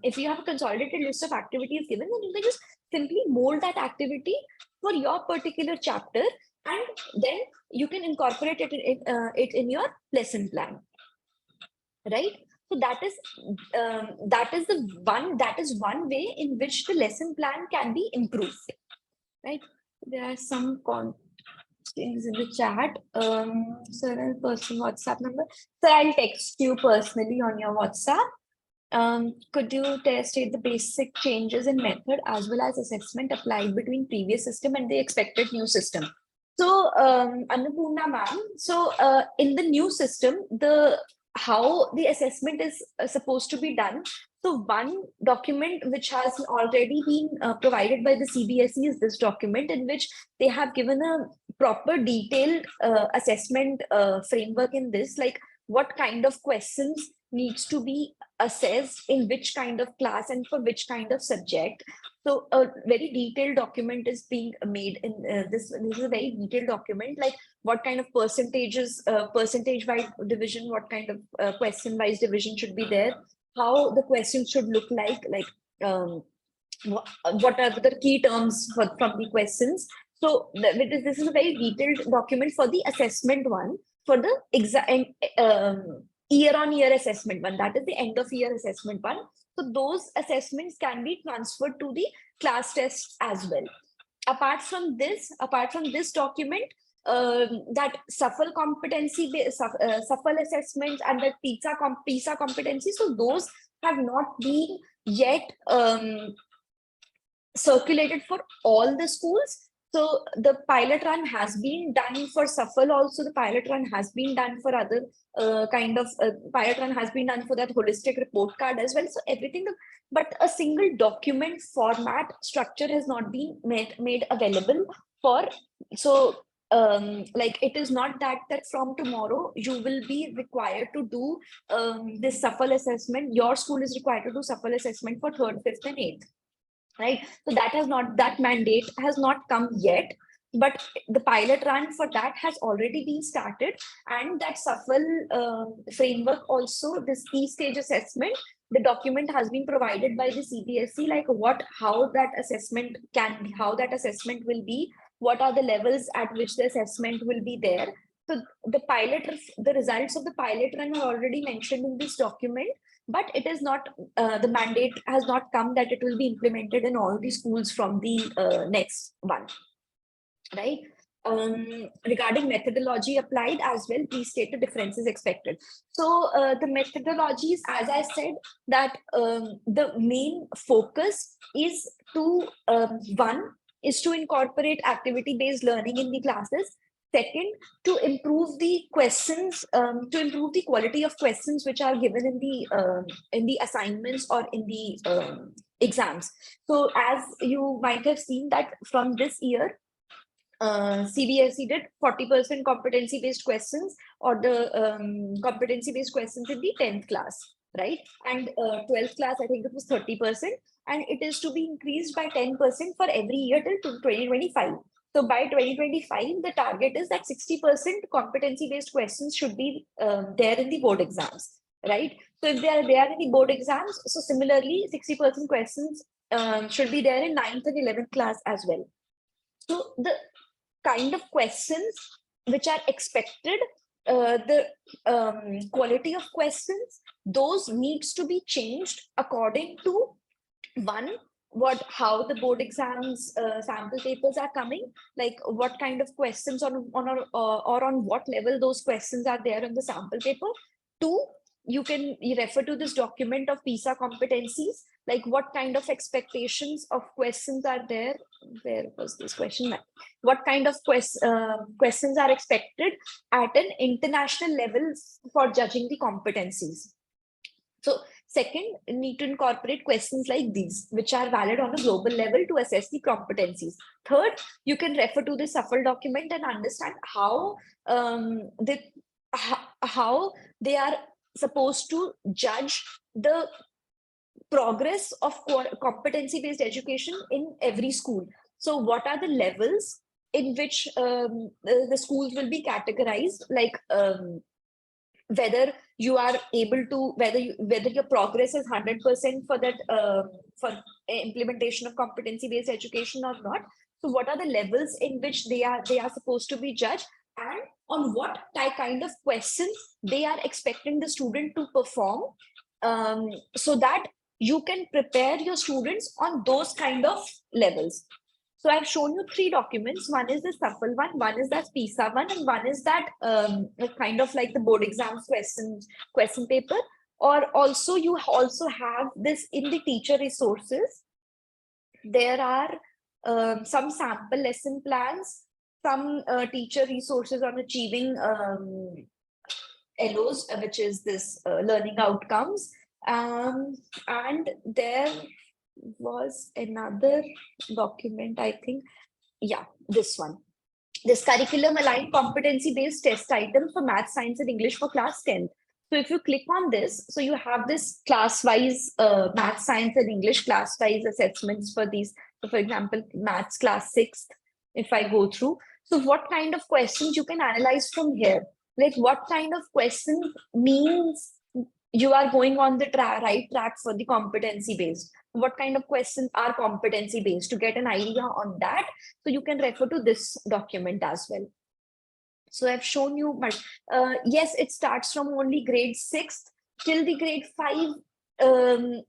if you have a consolidated list of activities given, then you can just simply mold that activity for your particular chapter, and then you can incorporate it in your lesson plan, right? So that is one way in which the lesson plan can be improved, right? There are some things in the chat. Sir, person WhatsApp number. Sir, I'll text you personally on your WhatsApp. Could you state the basic changes in method as well as assessment applied between previous system and the expected new system? So, Annapurna ma'am, so in the new system, how the assessment is supposed to be done. So one document which has already been provided by the CBSE is this document, in which they have given a proper detailed assessment framework in this, like what kind of questions needs to be assessed in which kind of class and for which kind of subject. So a very detailed document is being made in this. This is a very detailed document, like what kind of percentage-wise division, what kind of question-wise division should be there, how the questions should look like what are the key terms from the questions. So this is a very detailed document for the assessment one, for the year-on-year assessment one, that is the end of year assessment one. So those assessments can be transferred to the class tests as well. Apart from this document, that SAFL competency, SAFL assessments and the PISA competency. So those have not been yet circulated for all the schools. So the pilot run has been done for SAFL also. The pilot run has been done for other pilot run has been done for that holistic report card as well. So everything, but a single document format structure has not been made available for. So like it is not that from tomorrow you will be required to do this SAFL assessment. Your school is required to do SAFL assessment for 3rd, 5th, and 8th. Right, so that mandate has not come yet, but the pilot run for that has already been started, and that SAFL framework also, this key stage assessment, the document has been provided by the CBSE, like how that assessment will be, what are the levels at which the assessment will be there. So the results of the pilot run are already mentioned in this document, but it is not, the mandate has not come that it will be implemented in all the schools from the next one, right? Regarding methodology applied as well, please state the differences expected. So the methodologies, as I said, that the main focus is to, one, is to incorporate activity-based learning in the classes. Second, to improve the questions, to improve the quality of questions which are given in the assignments or in the exams. So as you might have seen that from this year, CBSE did 40% competency-based questions, or the competency-based questions in the 10th class, right? And 12th class, I think it was 30%, and it is to be increased by 10% for every year till 2025. So by 2025, the target is that 60% competency-based questions should be there in the board exams, right? So if they are there in the board exams, so similarly, 60% questions should be there in 9th and 11th class as well. So the kind of questions which are expected, the quality of questions, those needs to be changed according to, one, how the board exams sample papers are coming, like what kind of questions or on what level those questions are there in the sample paper. Two, you refer to this document of PISA competencies, like what kind of expectations of questions are there. Where was this question? What kind of questions are expected at an international level for judging the competencies? So second, need to incorporate questions like these, which are valid on a global level to assess the competencies. Third, you can refer to the SAFL document and understand how they are supposed to judge the progress of competency-based education in every school. So what are the levels in which the schools will be categorized, like whether you are able to, whether your progress is 100% for that for implementation of competency-based education or not. So what are the levels in which they are supposed to be judged, and on what kind of questions they are expecting the student to perform, so that you can prepare your students on those kind of levels. So I've shown you 3 documents. One is the SAFL one is that PISA one, and one is that kind of like the board exams question paper. Or also you also have this in the teacher resources. There are some sample lesson plans, some teacher resources on achieving LOs, which is this learning outcomes. And there was another document, I think. Yeah, this one. This curriculum aligned competency-based test item for math, science, and English for class 10th. So if you click on this, so you have this class-wise math, science, and English class-wise assessments for these. So for example, maths class 6th, if I go through. So what kind of questions you can analyze from here? Like what kind of questions means you are going on the right track for the competency based? What kind of questions are competency based? To get an idea on that, so you can refer to this document as well. So I've shown you, but yes, it starts from only grade 6 till the grade 5.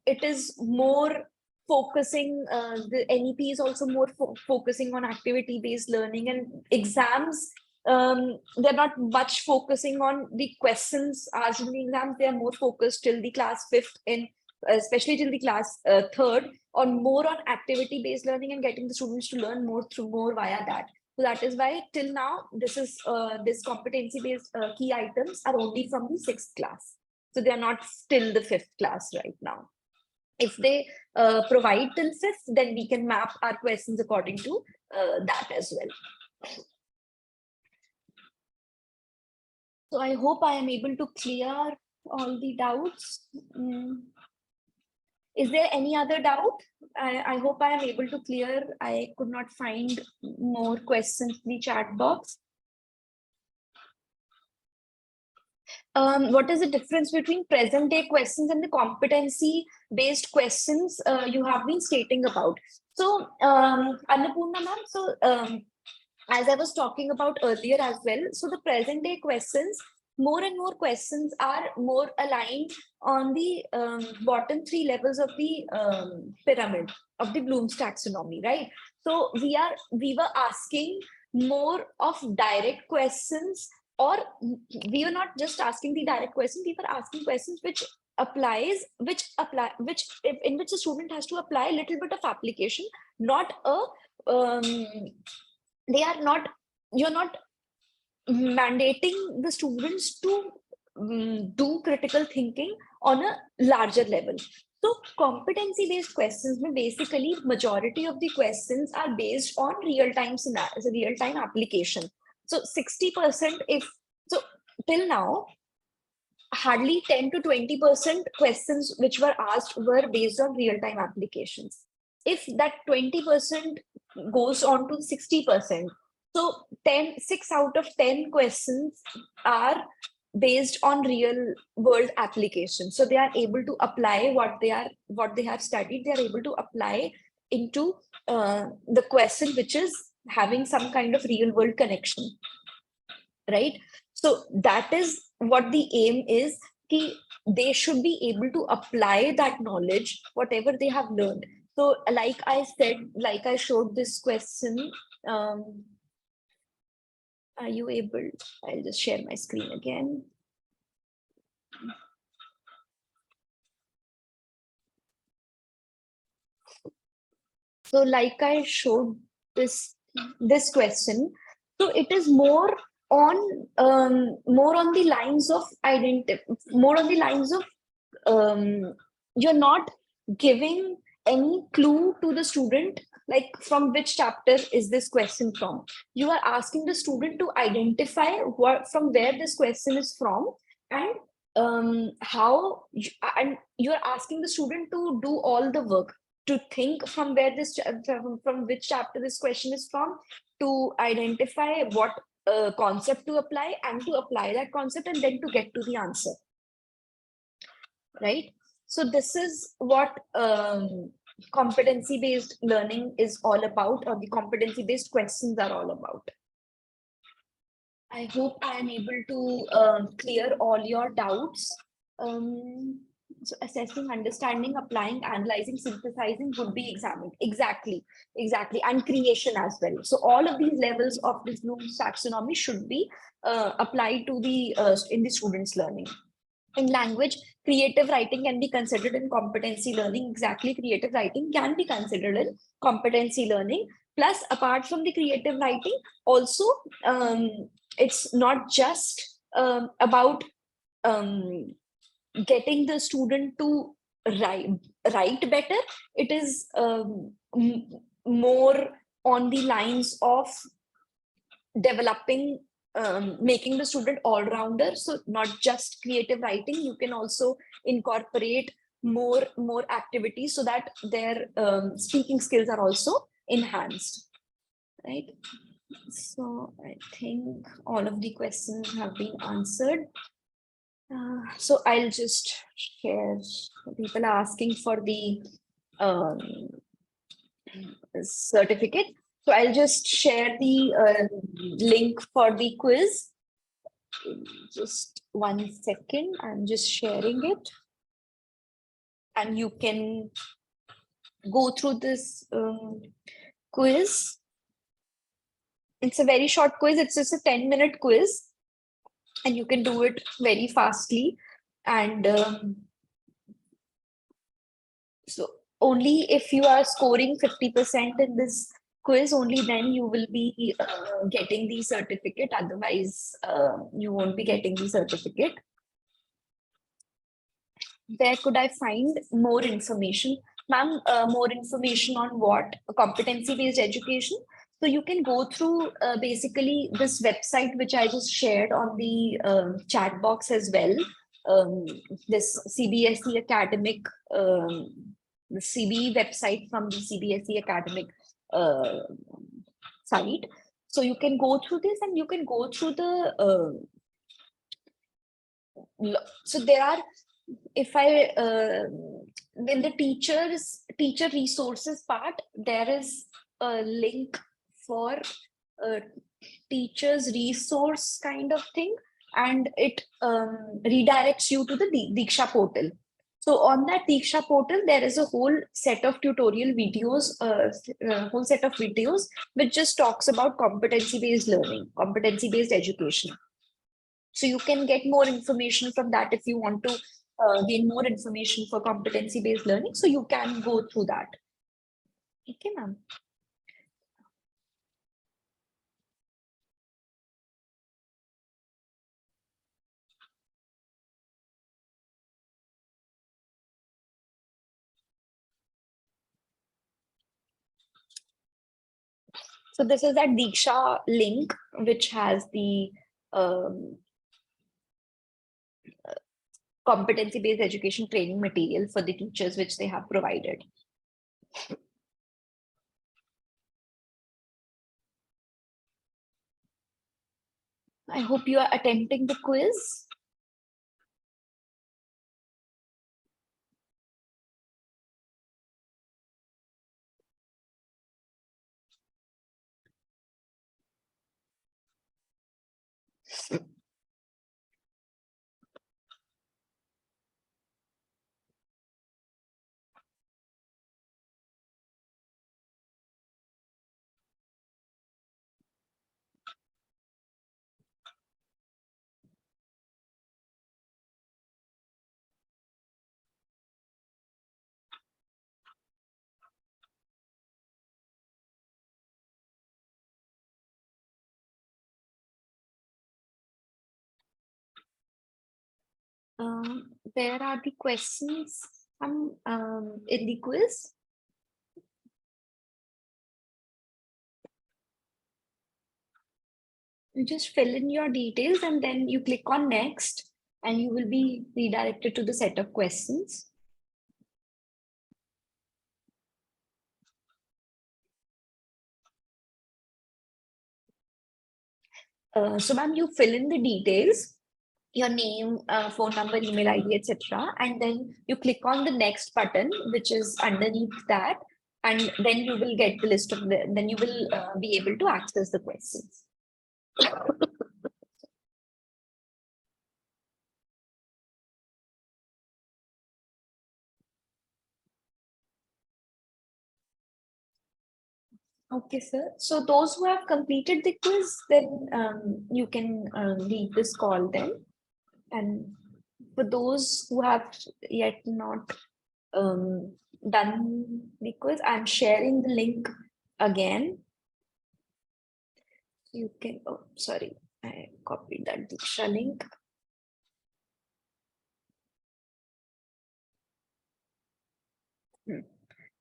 It is more focusing, the NEP is also more focusing on activity based learning, and exams they're not much focusing on the questions asked in the exams. They are more focused till the class 5th in especially till the class 3rd on more on activity based learning and getting the students to learn more through more via that. So that is why till now this is this competency based key items are only from the 6th class. So they are not still the 5th class right now. If they provide till 5th, then we can map our questions according to that as well. So I hope I am able to clear all the doubts. Is there any other doubt? I hope I am able to clear. I could not find more questions in the chat box. What is the difference between present day questions and the competency based questions you have been stating about? So Annapurna ma'am, so as I was talking about earlier as well, so the present day questions, more and more questions are more aligned on the bottom 3 levels of the pyramid of the Bloom's taxonomy, right? So we were asking more of direct questions, or we were not just asking the direct questions, we were asking questions which in which the student has to apply a little bit of application, not a you're not mandating the students to do critical thinking on a larger level. So competency based questions, basically majority of the questions are based on real-time scenarios, real-time application. So 60%, so till now, hardly 10 to 20% questions which were asked were based on real-time applications. If that 20% goes on to 60%, so 6 out of 10 questions are based on real world applications. So they are able to apply what they have studied, they are able to apply into the question which is having some kind of real world connection, right? So that is what the aim is. They should be able to apply that knowledge, whatever they have learned. So like I said, like I showed this question, are you able, I'll just share my screen again. So like I showed this question, so it is more on the lines of you're not giving any clue to the student, like from which chapter is this question from. You are asking the student to identify from where this question is from, and and you are asking the student to do all the work to think from where from which chapter this question is from, to identify what concept to apply, and to apply that concept, and then to get to the answer, right? So this is what competency based learning is all about, or the competency based questions are all about. I hope I am able to clear all your doubts. So assessing, understanding, applying, analyzing, synthesizing would be examined. Exactly. And creation as well. So all of these levels of this Bloom's taxonomy should be applied to the in the students' learning. In language, creative writing can be considered in competency learning. Exactly, creative writing can be considered in competency learning. Plus, apart from the creative writing, also it's not just about getting the student to write better. It is more on the lines of developing, making the student all-rounder. So not just creative writing, you can also incorporate more activities so that their speaking skills are also enhanced, right? So I think all of the questions have been answered. So I'll just share. People are asking for the certificate. So I'll just share the link for the quiz. Just 1 second, I'm just sharing it. And you can go through this quiz. It's a very short quiz. It's just a 10-minute quiz, and you can do it very fastly. And so only if you are scoring 50% in this quiz, only then you will be getting the certificate. Otherwise, you won't be getting the certificate. Where could I find more information? Ma'am, more information on what? Competency-based education. So you can go through basically this website, which I just shared on the chat box as well. This CBSE academic, the CBE website from the CBSE academic uh, site. So you can go through this and you can go through the, so there are, if I, in the teacher resources part, there is a link for a teacher's resource kind of thing, and it redirects you to the Diksha portal. So on that Diksha portal, there is a whole set of tutorial videos, whole set of videos, which just talks about competency-based learning, competency-based education. So you can get more information from that if you want to gain more information for competency-based learning. So you can go through that. Okay, ma'am. So this is that Diksha link, which has the competency-based education training material for the teachers, which they have provided. I hope you are attempting the quiz. Where are the questions in the quiz? You just fill in your details and then you click on next and you will be redirected to the set of questions. So ma'am, you fill in the details, your name, phone number, email ID, etc. And then you click on the next button, which is underneath that. And then you will get the list of then you will be able to access the questions. Okay, sir. So those who have completed the quiz, then you can leave this call then. And for those who have yet not done the quiz, I'm sharing the link again. You can, oh, sorry, I copied that Diksha link.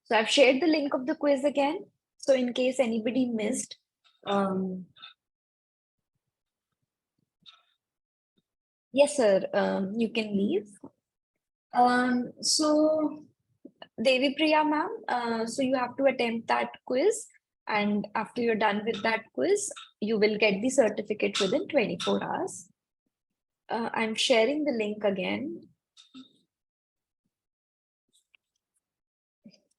So I've shared the link of the quiz again. So in case anybody missed, yes, sir, you can leave. So Devi Priya ma'am, so you have to attempt that quiz, and after you're done with that quiz, you will get the certificate within 24 hours. I'm sharing the link again.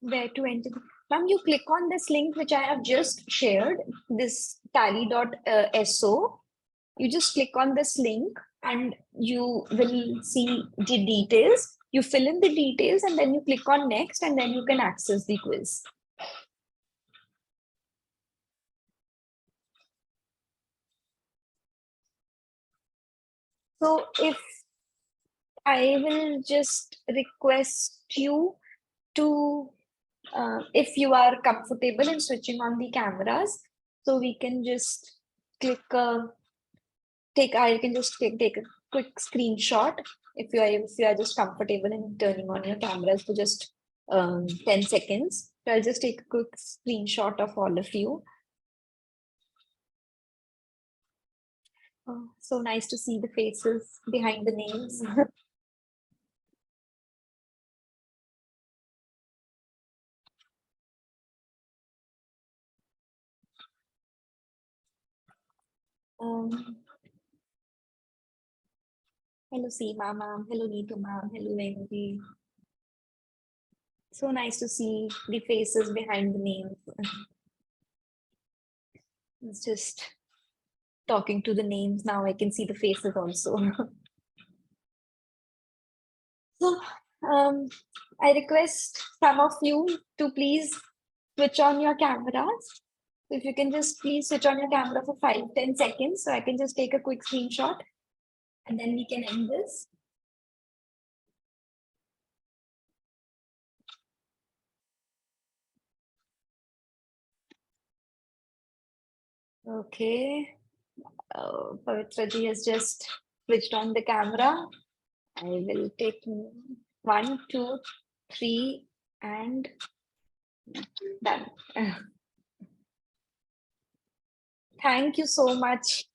Where to enter? Ma'am, you click on this link which I have just shared, this tally.so. You just click on this link and you will see the details. You fill in the details and then you click on next and then you can access the quiz. So if I will just request you to, if you are comfortable in switching on the cameras, so we can just click, I can just take a quick screenshot if you are just comfortable in turning on your cameras for just 10 seconds. So I'll just take a quick screenshot of all of you. Oh, so nice to see the faces behind the names. um, Hello Seema ma'am, hello Neetu ma'am, hello Wendy. So nice to see the faces behind the names. It's just talking to the names now. I can see the faces also. So I request some of you to please switch on your cameras. If you can just please switch on your camera for 5-10 seconds, so I can just take a quick screenshot and then we can end this. Okay. Pavitra ji has just switched on the camera. I will take 1, 2, 3, and done. Thank you so much.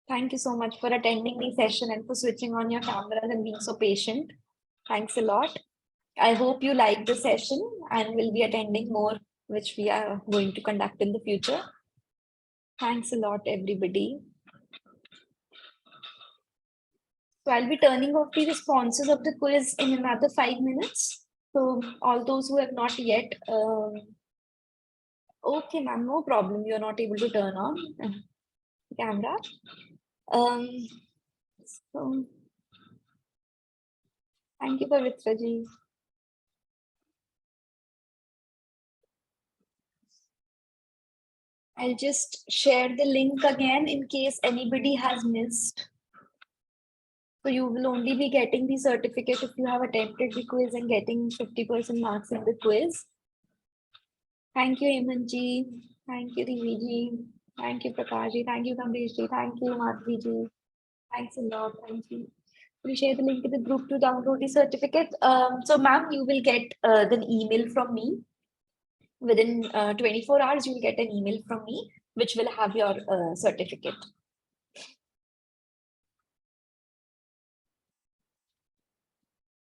Thank you so much for attending the session and for switching on your cameras and being so patient. Thanks a lot. I hope you like the session and will be attending more, which we are going to conduct in the future. Thanks a lot, everybody. So I'll be turning off the responses of the quiz in another 5 minutes. So all those who have not yet, okay, ma'am, no problem. You're not able to turn on camera. So thank you, Pavitra ji. I'll just share the link again in case anybody has missed. So you will only be getting the certificate if you have attempted the quiz and getting 50% marks in the quiz. Thank you, Hemant ji. Thank you, Rivi ji. Thank you, Prakash ji. Thank you, Kamlesh ji. Thank you, Madhvi ji. Thanks a lot. Thank you. We'll share the link in the group to download the certificate. So, ma'am, you will get the email from me. Within 24 hours, you'll get an email from me, which will have your certificate.